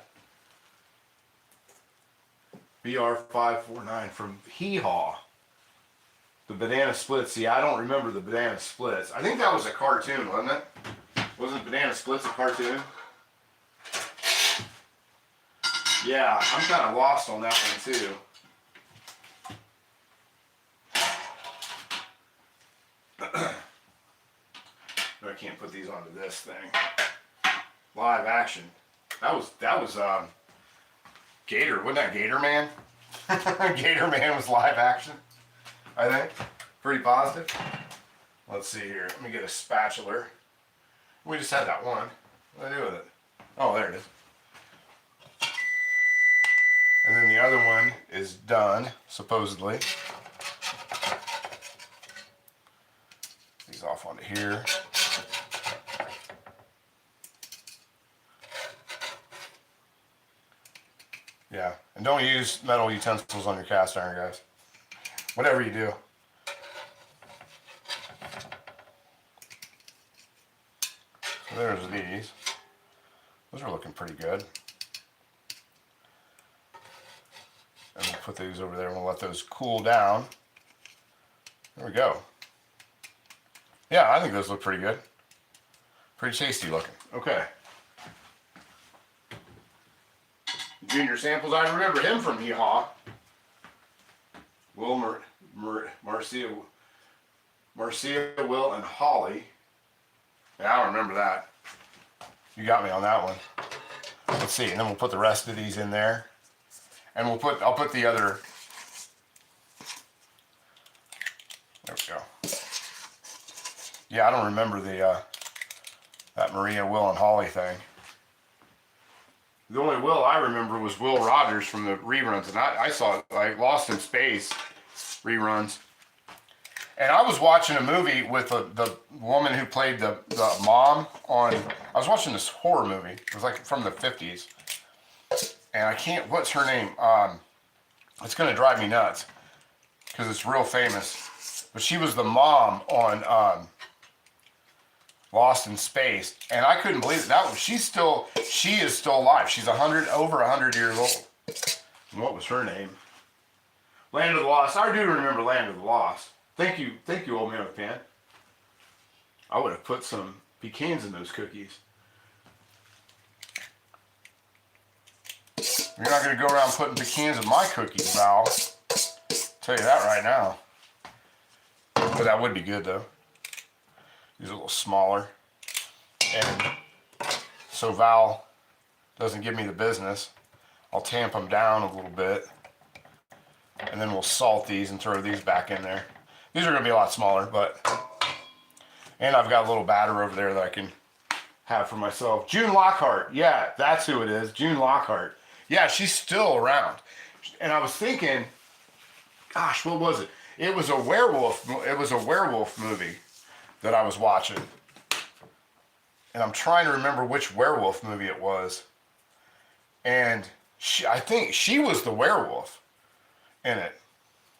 BR549 from Hee Haw. The Banana Splits. See, I don't remember the Banana Splits. I think that was a cartoon, wasn't it? Wasn't Banana Splits a cartoon? Yeah, I'm kind of lost on that one too. I can't put these onto this thing. Live action. That was Gator. Wasn't that Gator Man? Gator Man was live action, I think. Pretty positive. Let's see here. Let me get a spatula. We just had that one. What do I do with it? Oh, there it is. And then the other one is done, supposedly. These off onto here. Yeah, and don't use metal utensils on your cast iron, guys. Whatever you do. So there's these. Those are looking pretty good. And we'll put these over there and we'll let those cool down. There we go. Yeah, I think those look pretty good. Pretty tasty looking. Okay. Junior Samples, I remember him from Hee Haw. Will, Marcia, Will, and Holly. Yeah, I don't remember that. You got me on that one. Let's see, and then we'll put the rest of these in there. And I'll put the other, there we go. Yeah, I don't remember that Maria, Will, and Holly thing. The only Will I remember was Will Rogers from the reruns, and I saw like Lost in Space reruns. And I was watching a movie with the woman who played the mom on. I was watching this horror movie. It was like from the 50s, and I can't. What's her name? It's gonna drive me nuts because it's real famous. But she was the mom on Lost in Space, and I couldn't believe it. She is still alive. She's over 100 years old. And what was her name? Land of the Lost. I do remember Land of the Lost. Thank you, old man with a pan. I would have put some pecans in those cookies. You're not going to go around putting pecans in my cookies, Val. Tell you that right now. But that would be good though. These are a little smaller. And so Val doesn't give me the business, I'll tamp them down a little bit. And then we'll salt these and throw these back in there. These are going to be a lot smaller, but... And I've got a little batter over there that I can have for myself. June Lockhart. Yeah, that's who it is. June Lockhart. Yeah, she's still around. And I was thinking, gosh, what was it? It was a werewolf movie that I was watching. And I'm trying to remember which werewolf movie it was. And I think she was the werewolf in it,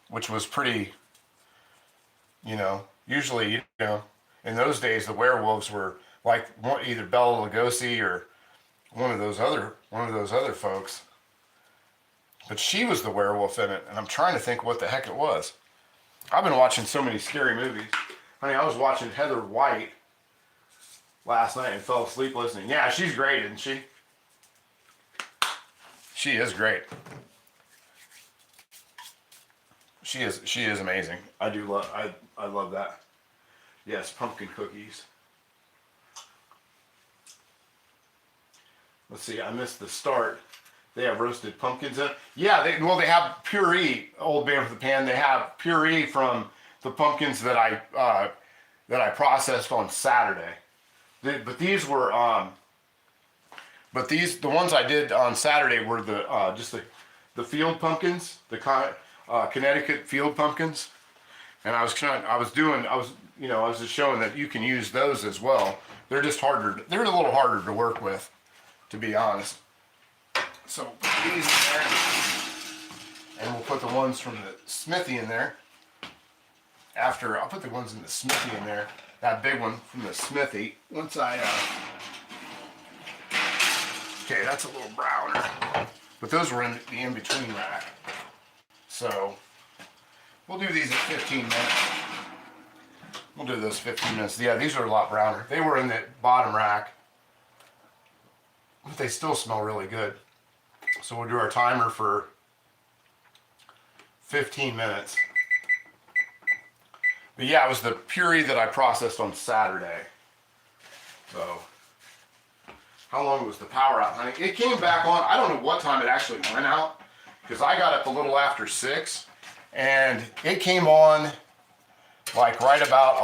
which was pretty, usually, in those days the werewolves were like either Bela Lugosi or one of those other folks. But she was the werewolf in it, and I'm trying to think what the heck it was. I've been watching so many scary movies. Honey, I was watching Heather White last night and fell asleep listening. Yeah, she's great, isn't she? She is great. She is amazing. I love that. Yes, pumpkin cookies. Let's see, I missed the start. They have roasted pumpkins in it. Yeah, they have puree, old man with the pan. They have puree from the pumpkins that I processed on Saturday. But these were the ones I did on Saturday were just the field pumpkins, the Connecticut field pumpkins. And I was just showing that you can use those as well. They're just harder. They're a little harder to work with, to be honest. So put these in there. And we'll put the ones from the smithy in there. After, I'll put the ones in the smithy in there. That big one from the smithy. Once I, okay, that's a little browner. But those were in the in-between rack. So, we'll do these at 15 minutes. We'll do those 15 minutes. Yeah, these are a lot browner. They were in the bottom rack. But they still smell really good. So we'll do our timer for 15 minutes. But yeah, it was the puree that I processed on Saturday. So, how long was the power out, honey? It came back on. I don't know what time it actually went out, because I got up a little after 6, and it came on like right about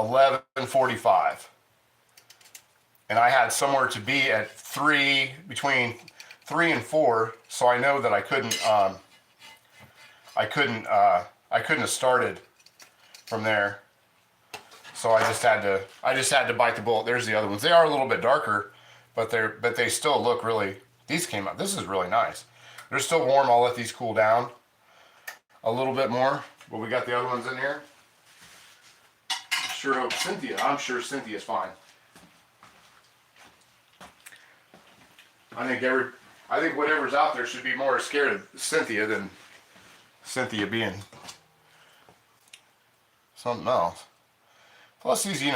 11:45. And I had somewhere to be at 3, between 3 and 4, so I know that I couldn't have started from there. So I just had to bite the bullet. There's the other ones. They are a little bit darker, but they still look really, these came out. This is really nice. They're still warm. I'll let these cool down a little bit more. But we got the other ones in here. I'm sure Cynthia's fine. I think whatever's out there should be more scared of Cynthia than Cynthia being something else. Plus these, you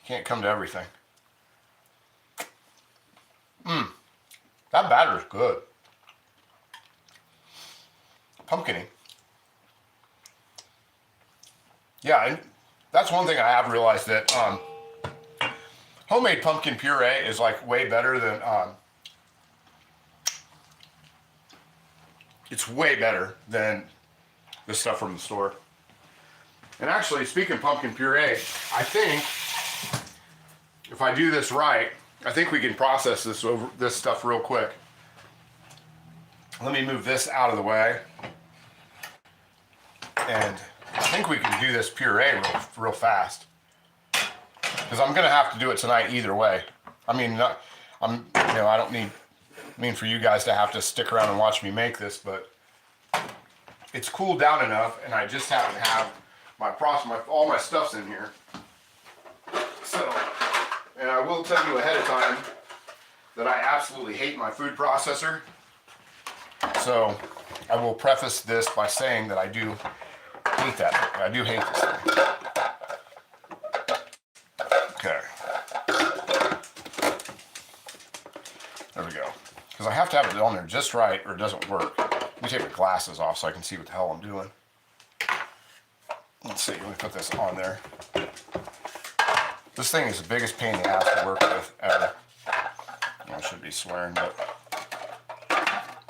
can't come to everything. That batter's good. Pumpkin-y. Yeah, and that's one thing I have realized, that homemade pumpkin puree is like way better than it's way better than the stuff from the store. And actually, speaking of pumpkin puree, I think if I do this right, I think we can process this stuff real quick. Let me move this out of the way. And I think we can do this puree real fast. Because I'm going to have to do it tonight either way. I mean, I don't mean for you guys to have to stick around and watch me make this, but it's cooled down enough, and I just happen to have all my stuff's in here. So, and I will tell you ahead of time that I absolutely hate my food processor. So I will preface this by saying that I do hate that. I do hate this thing. Okay. There we go. Because I have to have it on there just right or it doesn't work. Let me take my glasses off so I can see what the hell I'm doing. Let's see, let me put this on there. This thing is the biggest pain in the ass to work with ever. I should be swearing, but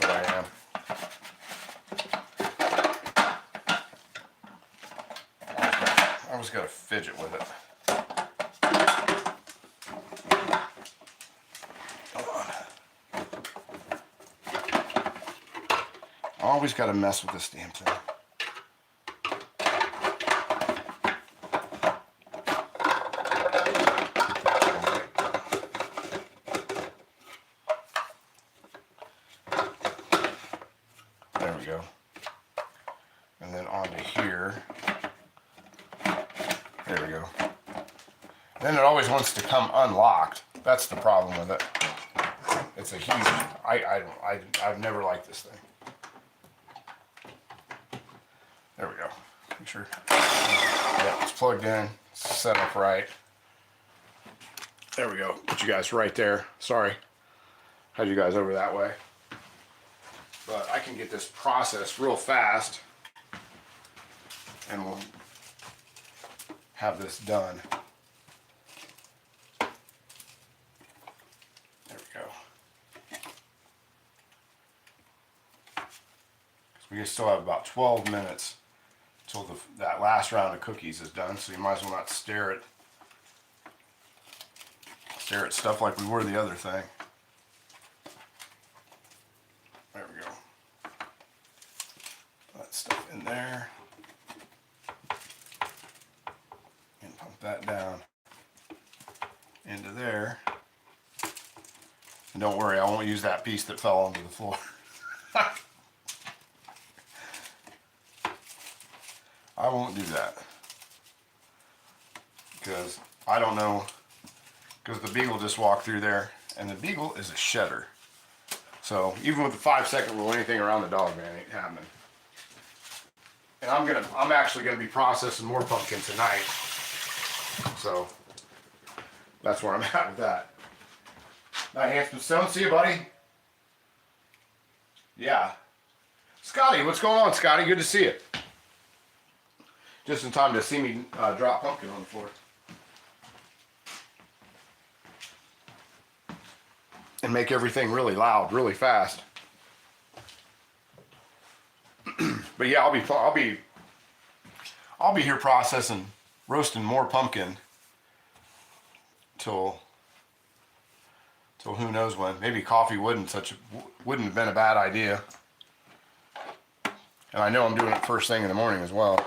I am. I always got to fidget with it. I always got to mess with this damn thing. There we go. And then onto here. There we go. Then it always wants to come unlocked. That's the problem with it. It's a huge, I've never liked this thing. There we go. Make sure. Yeah, it's plugged in. It's set up right. There we go. Put you guys right there. Sorry. Had you guys over that way. But I can get this processed real fast. And we'll have this done. There we go. So we still have about 12 minutes until that last round of cookies is done, so you might as well not stare at stuff like we were the other thing. There we go. Put that stuff in there. And pump that down into there. And don't worry, I won't use that piece that fell onto the floor. I won't do that. Because I don't know, because the beagle just walked through there, and the beagle is a shedder. So even with the 5-second rule, anything around the dog van ain't happening. And I'm actually gonna be processing more pumpkin tonight. So that's where I'm at with that. Night, Handsome Stone. See you, buddy. Yeah. Scotty, what's going on, Scotty? Good to see you. Just in time to see me drop pumpkin on the floor. And make everything really loud, really fast. But yeah, I'll be here processing, roasting more pumpkin till who knows when. Maybe coffee wouldn't have been a bad idea. And I know I'm doing it first thing in the morning as well.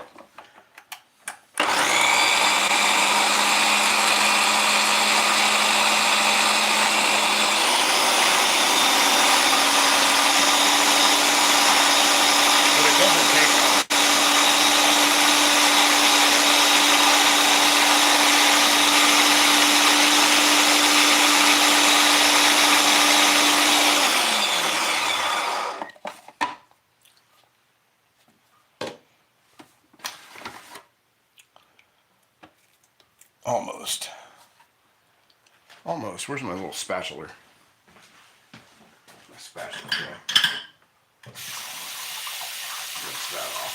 Almost. Where's my little spatula? My spatula. Yeah. Rinse that off.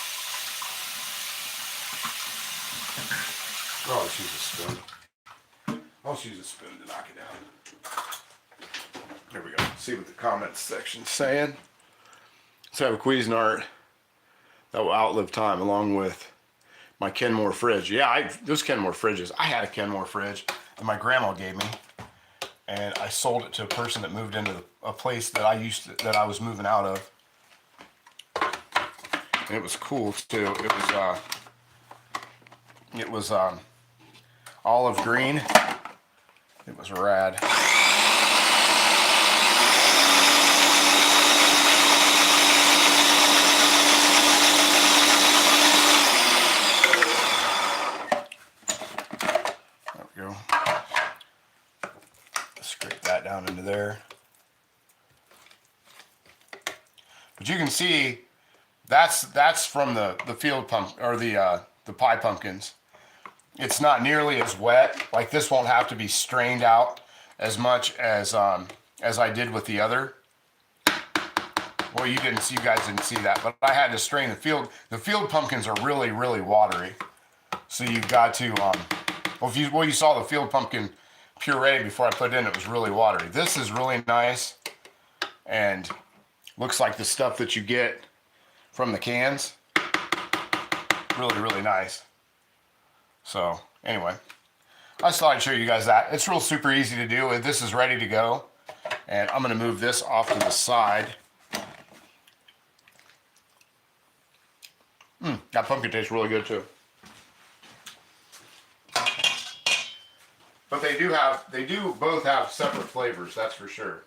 Oh, let's use a spoon. I'll just use a spoon to knock it down. There we go. See what the comments section's saying. So I have a Cuisinart that will outlive time, along with my Kenmore fridge. Yeah, those Kenmore fridges. I had a Kenmore fridge that my grandma gave me, and I sold it to a person that moved into a place that I was moving out of. And it was cool too. It was olive green. It was rad. Into there, but you can see that's from the field pump, or the pie pumpkins. It's not nearly as wet. Like, this won't have to be strained out as much as I did with the other. Well, you guys didn't see that, but I had to strain the field. The field pumpkins are really, really watery, so you've got to you saw the field pumpkin puree before I put it in. It was really watery. This is really nice and looks like the stuff that you get from the cans. Really, really nice. So anyway, I just thought I'd show you guys that. It's real super easy to do. This is ready to go, and I'm going to move this off to the side. That pumpkin tastes really good too. But they do both have separate flavors, that's for sure.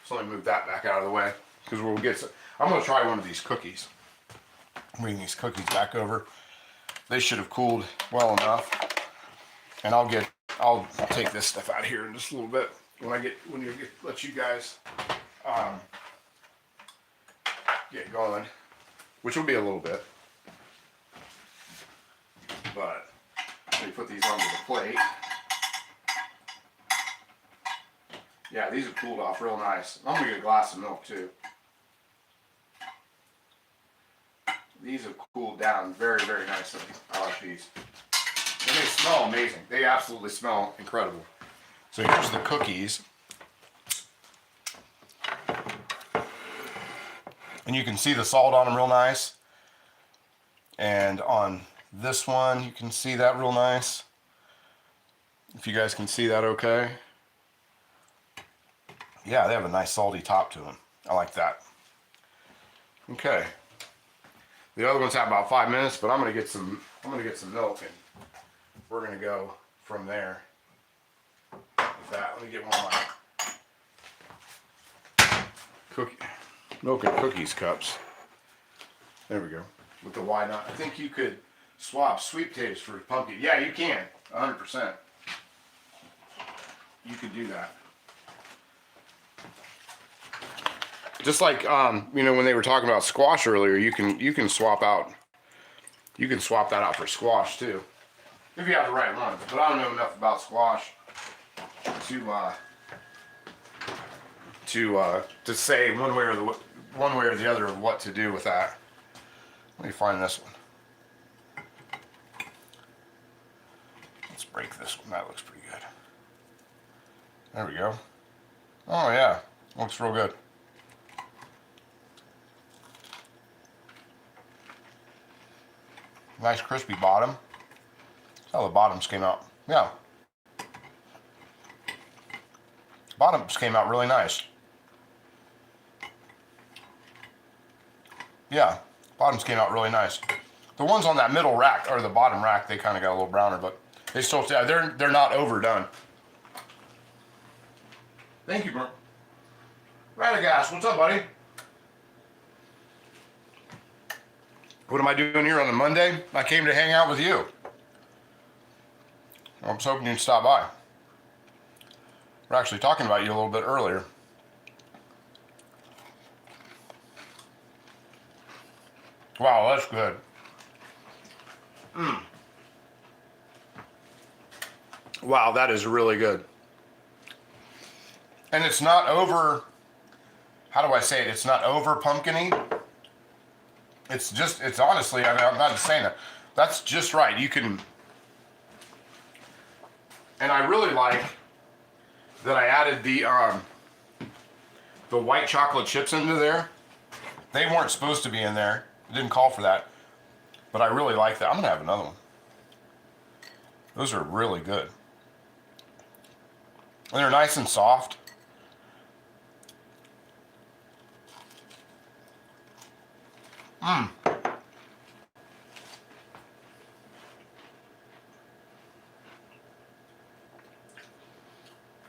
So let me move that back out of the way, because I'm going to try one of these cookies. Bring these cookies back over. They should have cooled well enough. And I'll take this stuff out of here in just a little bit let you guys get going, which will be a little bit. But let me put these onto the plate. Yeah, these have cooled off real nice. I'm gonna get a glass of milk too. These have cooled down very, very nicely. I like these. And they smell amazing. They absolutely smell incredible. So here's the cookies. And you can see the salt on them real nice. And on this one, you can see that real nice. If you guys can see that okay. Yeah, they have a nice salty top to them. I like that. Okay. The other ones have about 5 minutes, but I'm gonna get some milk, and we're gonna go from there with that. Let me get one of my milk and cookies cups. There we go. With the why not? I think you could swap sweet potatoes for pumpkin. Yeah, you can, 100%. You could do that. Just like you know, when they were talking about squash earlier, you can swap out. You can swap that out for squash too, if you have the right ones. But I don't know enough about squash to say one way or the other of what to do with that. Let me find this one. Let's break this one. That looks pretty good. There we go. Oh yeah, looks real good. Nice crispy bottom. That's how the bottoms came out. Yeah. Bottoms came out really nice. Yeah, bottoms came out really nice. The ones on that middle rack, or the bottom rack, they kind of got a little browner, but they still, yeah, they're not overdone. Thank you, Brent. Radagast, what's up, buddy? What am I doing here on a Monday? I came to hang out with you. I was hoping you'd stop by. We're actually talking about you a little bit earlier. Wow, that's good. Wow, that is really good. And it's not over, how do I say it? It's not over pumpkin-y. It's just, it's honestly, I mean, I'm not saying that. That's just right. You can, and I really like that I added the white chocolate chips into there. They weren't supposed to be in there. It didn't call for that. But I really like that. I'm going to have another one. Those are really good. And they're nice and soft.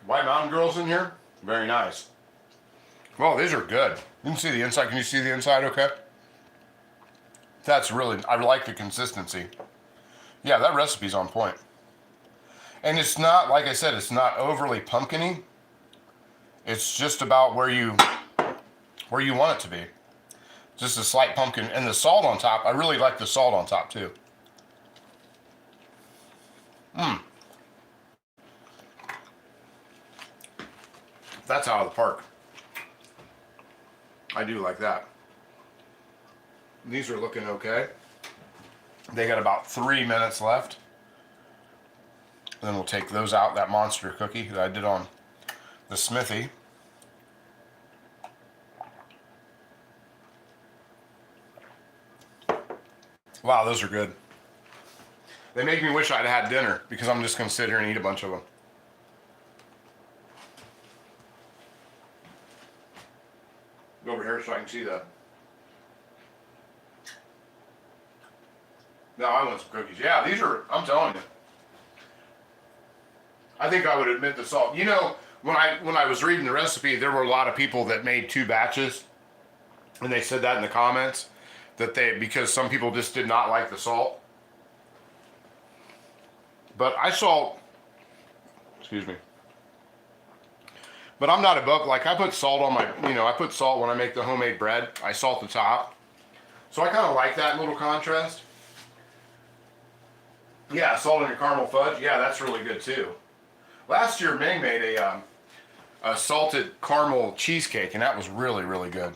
White Mountain Girls in here? Very nice. Well, these are good. You can see the inside. Can you see the inside okay? That's really, I like the consistency. Yeah, that recipe's on point. And it's not, like I said, it's not overly pumpkin-y. It's just about where you want it to be. Just a slight pumpkin. And the salt on top, I really like the salt on top too. That's out of the park. I do like that. These are looking okay. They got about 3 minutes left. Then we'll take those out, that monster cookie that I did on the Smithy. Wow, those are good. They make me wish I'd had dinner because I'm just going to sit here and eat a bunch of them. Go over here so I can see that. No, I want some cookies. Yeah, these are, I'm telling you. I think I would admit the salt. You know, when I was reading the recipe, there were a lot of people that made 2 batches. And they said that in the comments. That because some people just did not like the salt. But I salt, excuse me. But I'm not above, like I put salt on my, I put salt when I make the homemade bread. I salt the top. So I kind of like that little contrast. Yeah, salt in your caramel fudge. Yeah, that's really good too. Last year, Ming made a salted caramel cheesecake, and that was really, really good.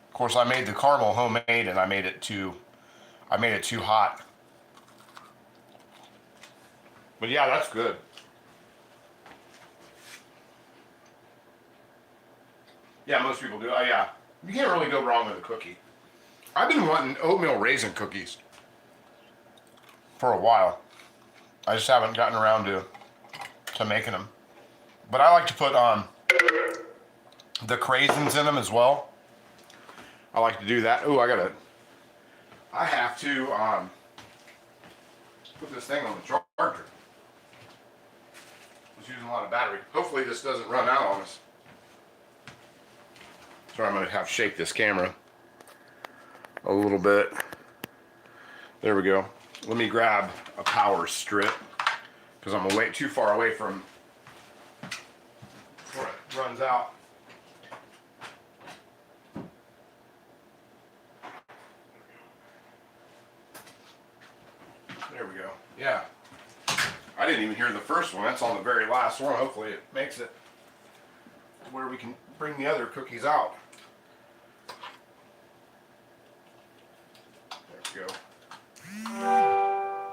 Of course, I made the caramel homemade, and I made it too hot. But yeah, that's good. Yeah, most people do. Oh yeah, you can't really go wrong with a cookie. I've been wanting oatmeal raisin cookies for a while. I just haven't gotten around to making them. But I like to put the craisins in them as well. I like to do that. Ooh, I have to put this thing on the charger. It's using a lot of battery. Hopefully this doesn't run out on us. Sorry, I'm going to have to shake this camera a little bit. There we go. Let me grab a power strip because I'm way too far away from before it runs out. There we go. Yeah. I didn't even hear the first one. That's on the very last one. Hopefully it makes it where we can bring the other cookies out. There we go.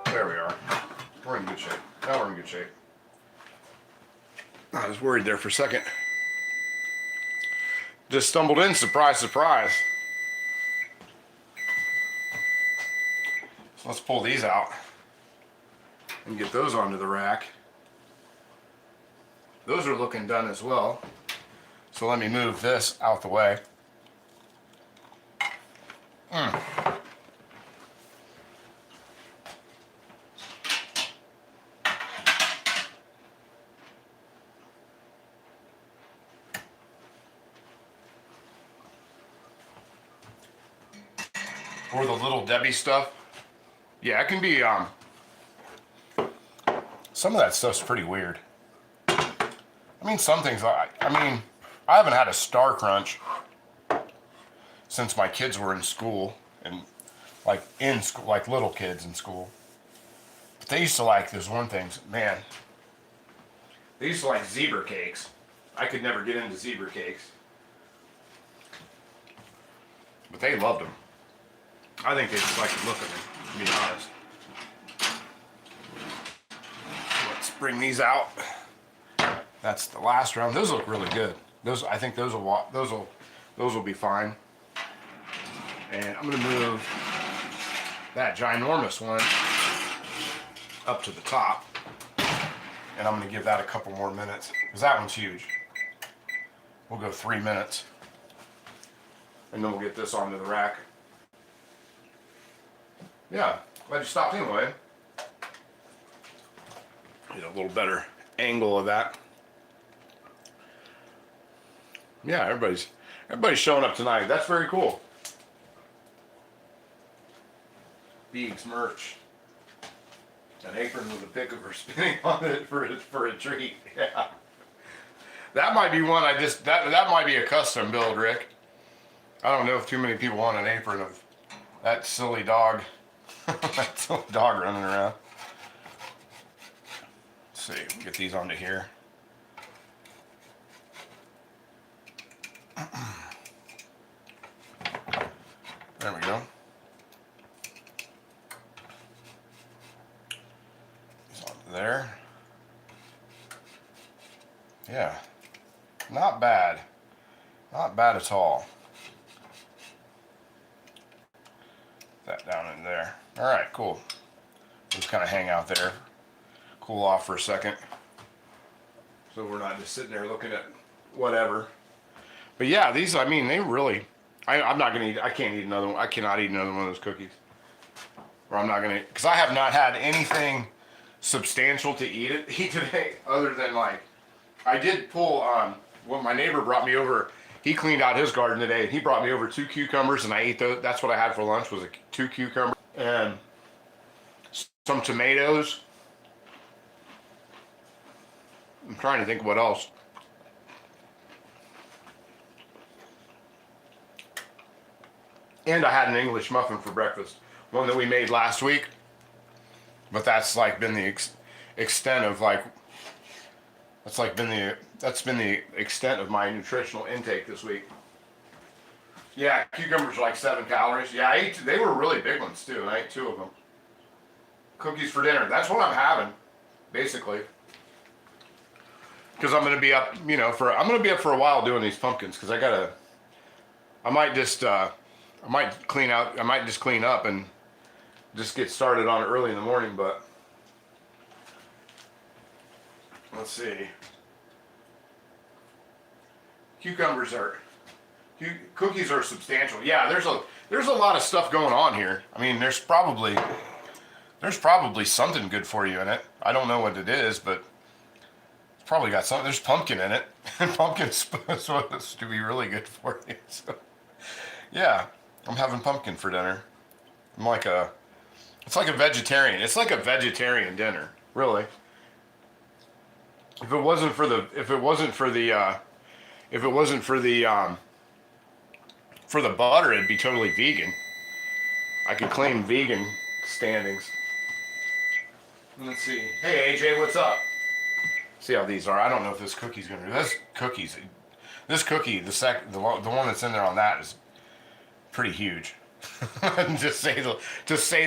There we are. We're in good shape. Now we're in good shape. I was worried there for a second. Just stumbled in, surprise, surprise. So let's pull these out and get those onto the rack. Those are looking done as well. So let me move this out the way. Or the Little Debbie stuff. Yeah, it can be, some of that stuff's pretty weird. I mean, some things, I haven't had a Star Crunch since my kids were in school, and like in school, like little kids in school. But they used to like this one thing, man. They used to like zebra cakes. I could never get into zebra cakes. But they loved them. I think they just like the look of them, to be honest. Let's bring these out. That's the last round. Those look really good. I think those will be fine. And I'm gonna move that ginormous one up to the top, and I'm gonna give that a couple more minutes because that one's huge. We'll go 3 minutes, and then we'll get this onto the rack. Yeah, glad you stopped anyway. Get a little better angle of that. Yeah, everybody's showing up tonight. That's very cool. Beags merch. An apron with a pick of her spinning on it for a treat. Yeah. That might be one that might be a custom build, Rick. I don't know if too many people want an apron of that silly dog. That silly dog running around. Let's see, get these onto here. There we go. These onto there. Yeah, not bad. Not bad at all. That down in there. All right, cool. Just kind of hang out there, cool off for a second, so we're not just sitting there looking at whatever. But yeah, these, I mean, they really. I'm not gonna eat. I can't eat another one. I cannot eat another one of those cookies. Or I'm not gonna, because I have not had anything substantial to eat today, other than like, I did pull when my neighbor brought me over. He cleaned out his garden today, and he brought me over 2 cucumbers, and I ate those. That's what I had for lunch, was 2 cucumbers and some tomatoes. I'm trying to think what else. And I had an English muffin for breakfast, one that we made last week. But that's like been the extent of like, that's been the extent of my nutritional intake this week. Yeah, cucumbers are like 7 calories. Yeah, they were really big ones too. I ate 2 of them. Cookies for dinner. That's what I'm having, basically. Because I'm gonna be up, I'm gonna be up for a while doing these pumpkins. Because I might just clean up and just get started on it early in the morning. But let's see. Cookies are substantial. Yeah, there's a lot of stuff going on here. I mean, there's probably something good for you in it. I don't know what it is, but it's probably got something. There's pumpkin in it, and pumpkin's supposed to be really good for you. So, yeah, I'm having pumpkin for dinner. I'm like It's like a vegetarian. It's like a vegetarian dinner, really. If it wasn't for the, if it wasn't for the, if it wasn't for the butter, it'd be totally vegan. I could claim vegan standings. Let's see. Hey AJ, what's up? See how these are. I don't know if this cookie's gonna do this. This cookie, the one that's in there on that is pretty huge. to say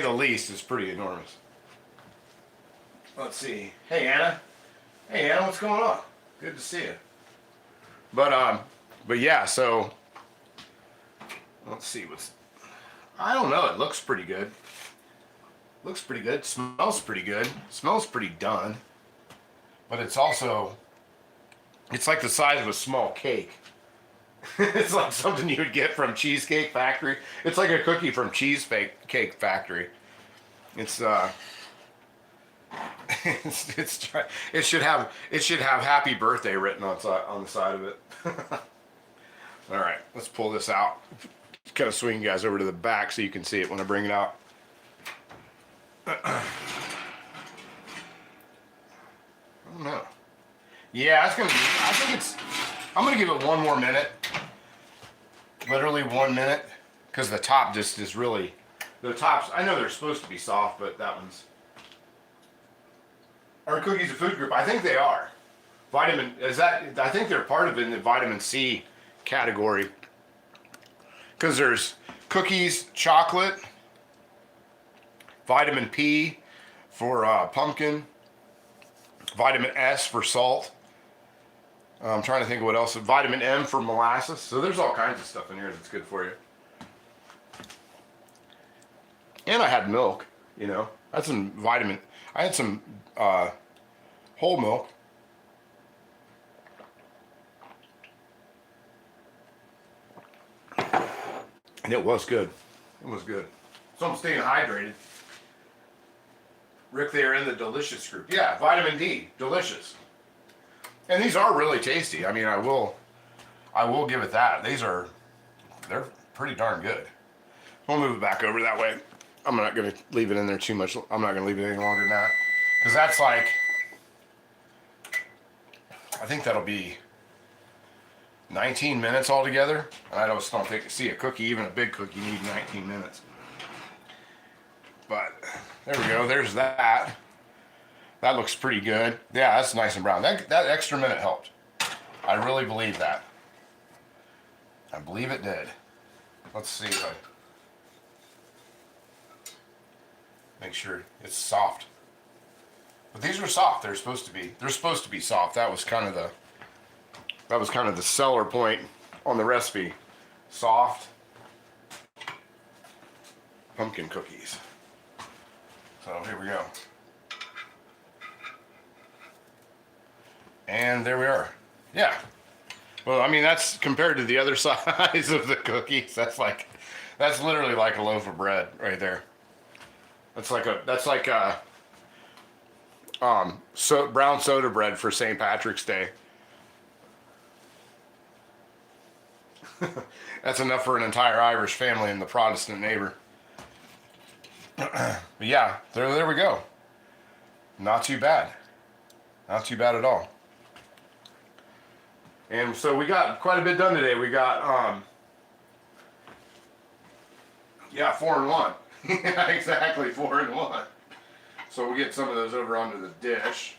the least, is pretty enormous. Let's see. Hey Anna. Hey Anna, what's going on? Good to see you. But yeah, so let's see what's. I don't know. It looks pretty good. Looks pretty good. Smells pretty good. Smells pretty done. But it's also, it's like the size of a small cake. It's like something you would get from Cheesecake Factory. It's like a cookie from Cheesecake Factory. It's it should have happy birthday written on the side of it. All right, let's pull this out. Kind of swing you guys over to the back so you can see it when I bring it out. I don't know. Yeah, it's gonna be, I'm gonna give it one more minute. Literally 1 minute. Because the top just is really, the tops, I know they're supposed to be soft, but that one's. Are cookies a food group? I think they are. I think they're part of it in the vitamin C category. Because there's cookies, chocolate, vitamin P for pumpkin, vitamin S for salt. I'm trying to think of what else. Vitamin M for molasses. So there's all kinds of stuff in here that's good for you. And I had milk, you know. I had some vitamin. I had some whole milk. And it was good. It was good. So I'm staying hydrated. Rick, they are in the delicious group. Yeah, vitamin D, delicious. And these are really tasty. I mean, I will give it that. They're pretty darn good. We'll move it back over that way. I'm not going to leave it in there too much. I'm not going to leave it any longer than that. Because that's like, I think that'll be 19 minutes altogether. And I just don't see a cookie, even a big cookie, need 19 minutes. But there we go. There's that. That looks pretty good. Yeah, that's nice and brown. That extra minute helped. I really believe that. I believe it did. Let's see if I make sure it's soft. But these are soft. They're supposed to be soft. That was kind of the seller point on the recipe. Soft pumpkin cookies. So here we go. And there we are. Yeah. Well, I mean, that's compared to the other size of the cookies. That's literally like a loaf of bread right there. That's like brown soda bread for St. Patrick's Day. That's enough for an entire Irish family and the Protestant neighbor. But yeah, there we go. Not too bad. Not too bad at all. And so we got quite a bit done today. We got, 4 and 1. Yeah, exactly, 4 and 1. So we'll get some of those over onto the dish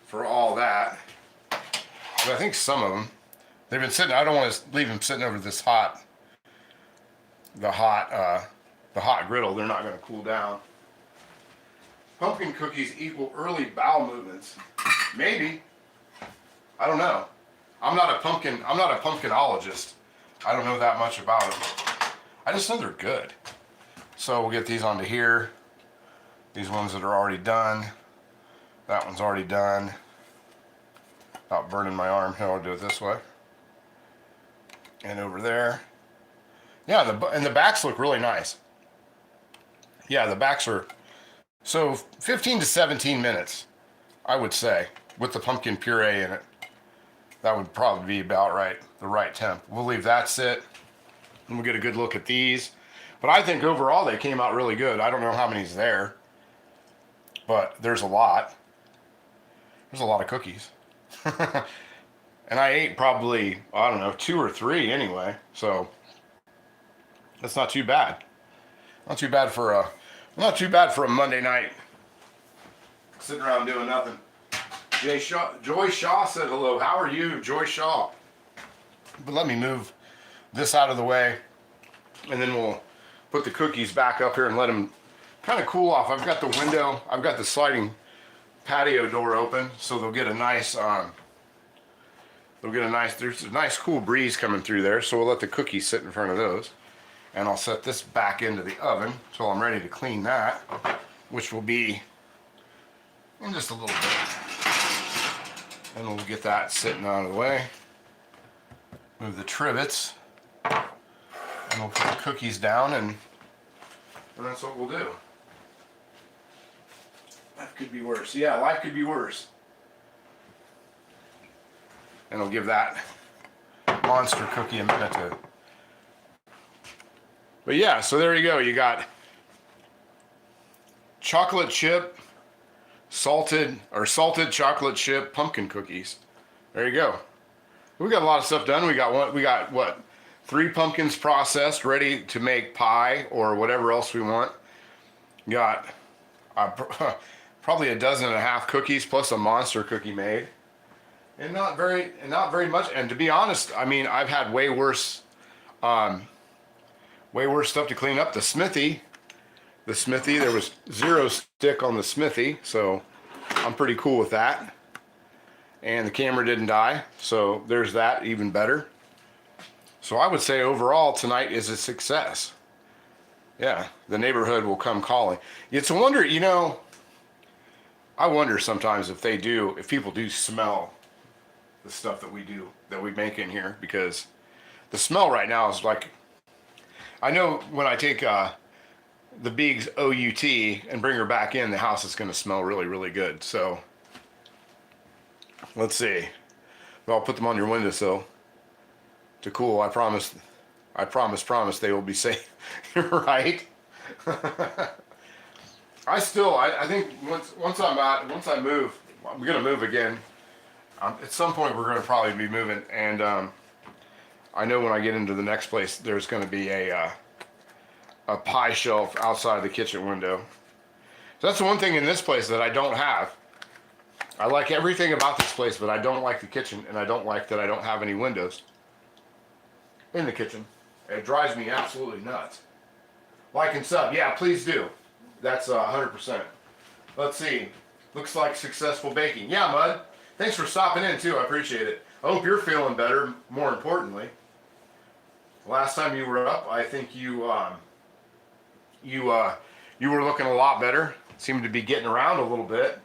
for all that. But I think some of them, they've been sitting, I don't want to leave them sitting over this the hot griddle. They're not going to cool down. Pumpkin cookies equal early bowel movements. Maybe. I don't know. I'm not a pumpkinologist. I don't know that much about them. I just know they're good. So we'll get these onto here. These ones that are already done. That one's already done. Not burning my arm. Here, I'll do it this way. And over there. Yeah, and the backs look really nice. Yeah, the backs are, so 15 to 17 minutes, I would say, with the pumpkin puree in it. That would probably be about right, the right temp. We'll leave that sit, and we'll get a good look at these. But I think overall they came out really good. I don't know how many's there, but there's a lot. There's a lot of cookies. And I ate probably, I don't know, 2 or 3 anyway. So that's not too bad. Not too bad for a Monday night. Sitting around doing nothing. Joy Shaw said hello. How are you, Joy Shaw? But let me move this out of the way, and then we'll put the cookies back up here and let them kind of cool off. I've got the sliding patio door open, so they'll get a nice, there's a nice cool breeze coming through there, so we'll let the cookies sit in front of those. And I'll set this back into the oven until I'm ready to clean that, which will be in just a little bit. And we'll get that sitting out of the way. Move the trivets. And we'll put the cookies down, and that's what we'll do. Life could be worse. Yeah, life could be worse. And I'll give that monster cookie a minute to... But yeah, so there you go. You got chocolate chip, salted chocolate chip pumpkin cookies. There you go. We got a lot of stuff done. We got what? 3 pumpkins processed, ready to make pie or whatever else we want. Got probably 12 and a half cookies plus a monster cookie made. And not very much. And to be honest, I mean, I've had way worse stuff to clean up. The smithy, there was 0 stick on the smithy, so I'm pretty cool with that. And the camera didn't die, so there's that, even better. So I would say overall tonight is a success. Yeah, the neighborhood will come calling. It's a wonder, you know, I wonder sometimes if people do smell the stuff that we make in here, because the smell right now is like, I know when I take the Beeg's OUT and bring her back in, the house is going to smell really, really good. So let's see. I'll put them on your windowsill to cool. I promise they will be safe. You're right. I think once I move, I'm going to move again. At some point we're going to probably be moving, and I know when I get into the next place, there's going to be a pie shelf outside the kitchen window. So that's the one thing in this place that I don't have. I like everything about this place, but I don't like the kitchen, and I don't like that I don't have any windows in the kitchen. It drives me absolutely nuts. Like and sub, yeah, please do. That's 100%. Let's see. Looks like successful baking. Yeah, Mud. Thanks for stopping in too. I appreciate it. I hope you're feeling better. More importantly, last time you were up, I think you were looking a lot better. Seemed to be getting around a little bit.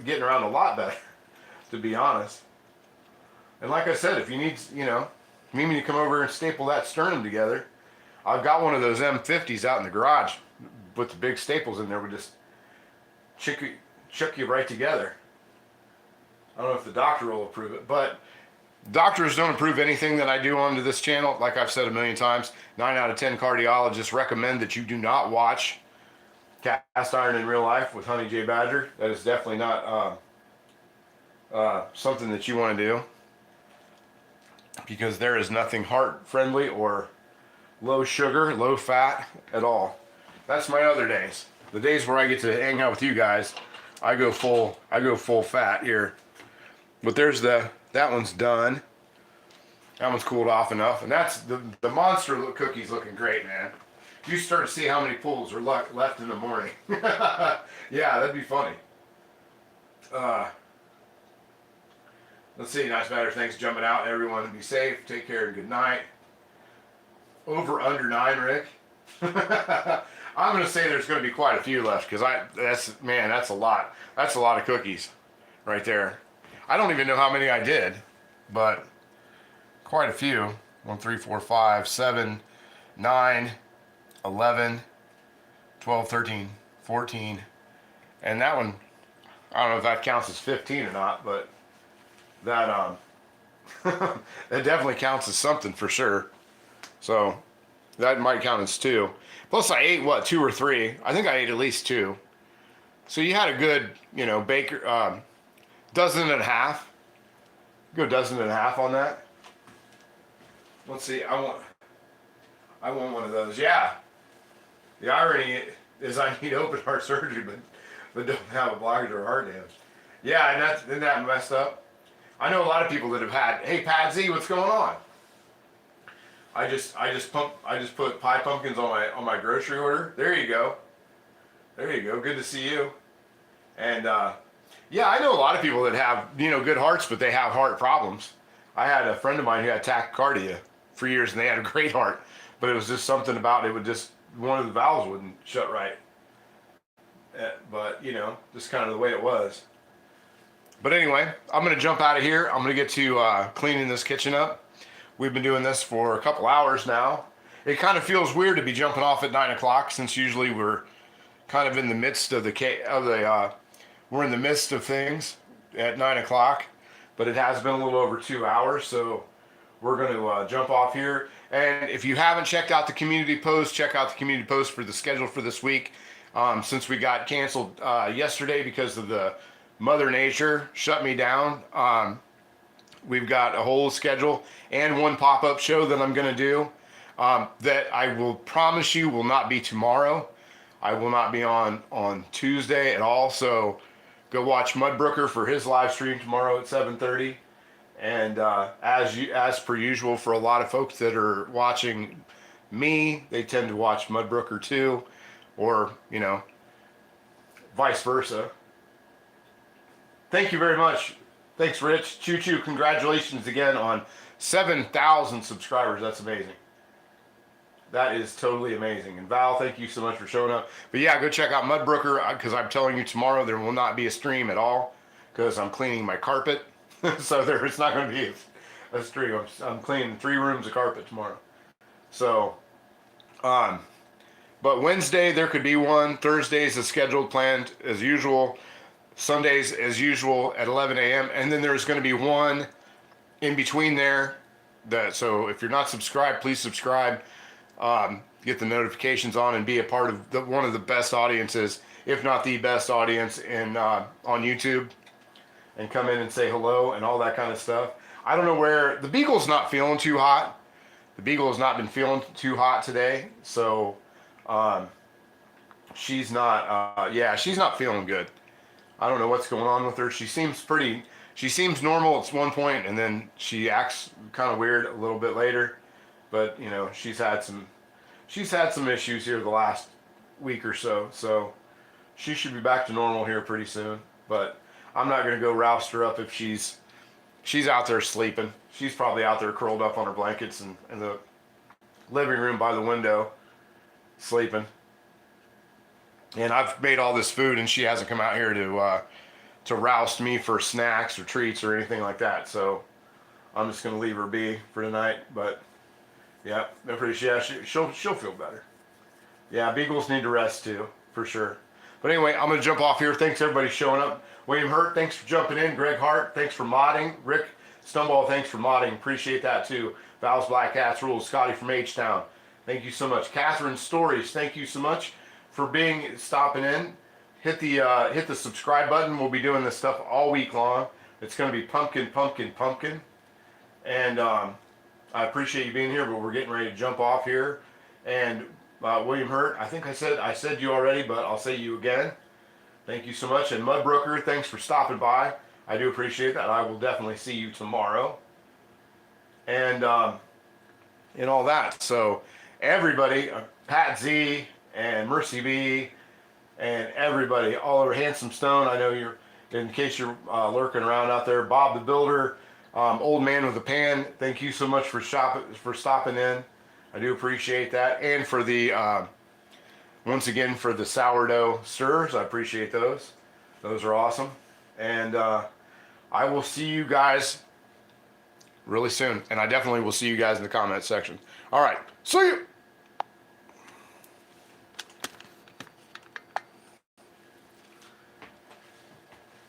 Getting around a lot better, to be honest. And like I said, if you need, me to come over and staple that sternum together, I've got one of those M50s out in the garage with the big staples in there. We just chuck you right together. I don't know if the doctor will approve it, but doctors don't approve anything that I do onto this channel. Like I've said a million times, 9 out of 10 cardiologists recommend that you do not watch Cast Iron in Real Life with Honey J. Badger. That is definitely not something that you want to do, because there is nothing heart friendly or low sugar, low fat at all. That's my other days. The days where I get to hang out with you guys, I go full fat here. But there's that one's done. That one's cooled off enough, and that's the monster cookie's looking great, man. You start to see how many pools are left in the morning. Yeah, that'd be funny. Let's see, nice matter. Thanks jumping out. Everyone be safe. Take care and good night. Over under 9, Rick. I'm gonna say there's gonna be quite a few left, because that's a lot. That's a lot of cookies right there. I don't even know how many I did, but quite a few. 1, 3, 4, 5, 7, 9, 11, 12, 13, 14, and that one, I don't know if that counts as 15 or not, but that that definitely counts as something for sure. So That might count as 2. Plus I ate, what, 2 or 3? I think I ate at least 2. So you had a good, baker, dozen and a half. Go dozen and a half on that. Let's see, I want one of those. Yeah. The irony is I need open heart surgery, but don't have a blockage or heart damage. Yeah, and isn't that messed up? I know a lot of people that have had, hey Patsy, what's going on? I just put pie pumpkins on my grocery order. There you go. There you go. Good to see you. And yeah, I know a lot of people that have, good hearts, but they have heart problems. I had a friend of mine who had tachycardia for years, and they had a great heart, but it was just something about it would just, one of the valves wouldn't shut right. But just kind of the way it was. But anyway, I'm gonna jump out of here. I'm gonna get to cleaning this kitchen up. We've been doing this for a couple hours now. It kind of feels weird to be jumping off at 9 o'clock, since usually we're kind of in the midst of we're in the midst of things at 9 o'clock, but it has been a little over 2 hours, so we're going to jump off here. And if you haven't checked out the community post, check out the community post for the schedule for this week. Since we got canceled yesterday because of the Mother Nature shut me down, we've got a whole schedule and one pop-up show that I'm going to do that I will promise you will not be tomorrow. I will not be on Tuesday at all, so go watch Mudbrooker for his live stream tomorrow at 7:30. And as per usual, for a lot of folks that are watching me, they tend to watch Mudbrooker too, or vice versa. Thank you very much. Thanks, Rich. Choo choo. Congratulations again on 7,000 subscribers. That's amazing. That is totally amazing. And Val, thank you so much for showing up. But yeah, go check out Mudbrooker, because I'm telling you, tomorrow there will not be a stream at all, because I'm cleaning my carpet. So it's not going to be a stream. I'm cleaning 3 rooms of carpet tomorrow. So, but Wednesday there could be one. Thursdays is scheduled, planned as usual. Sundays as usual at 11 a.m. And then there's going to be one in between there. So if you're not subscribed, please subscribe. Get the notifications on and be a part of one of the best audiences, if not the best audience on YouTube. And come in and say hello and all that kind of stuff. I don't know where the Beagle's not feeling too hot. The Beagle has not been feeling too hot today, so she's not. She's not feeling good. I don't know what's going on with her. She seems normal at one point, and then she acts kind of weird a little bit later. But she's had some issues here the last week or so. So she should be back to normal here pretty soon. But I'm not going to go roust her up if she's out there sleeping. She's probably out there curled up on her blankets in the living room by the window, sleeping. And I've made all this food, and she hasn't come out here to roust me for snacks or treats or anything like that. So I'm just going to leave her be for tonight. But yeah, I'm pretty sure she'll feel better. Yeah, Beagles need to rest too, for sure. But anyway, I'm going to jump off here. Thanks everybody showing up. William Hurt, thanks for jumping in. Greg Hart, thanks for modding. Rick Stumble, thanks for modding. Appreciate that too. Val's Black Cats Rules, Scotty from H-Town. Thank you so much. Catherine Stories, thank you so much for stopping in. Hit the subscribe button. We'll be doing this stuff all week long. It's going to be pumpkin, pumpkin, pumpkin. And I appreciate you being here, but we're getting ready to jump off here. And William Hurt, I think I said you already, but I'll say you again. Thank you so much. And Mudbrooker, thanks for stopping by. I do appreciate that. I will definitely see you tomorrow. And all that. So everybody, Pat Z and Mercy B and everybody all over, Handsome Stone, I know you're, in case you're lurking around out there, Bob the Builder, Old Man with a Pan, thank you so much for stopping in. I do appreciate that. And for the once again for the sourdough stirs, I appreciate those. Those are awesome. And I will see you guys really soon. And I definitely will see you guys in the comment section. All right, see you.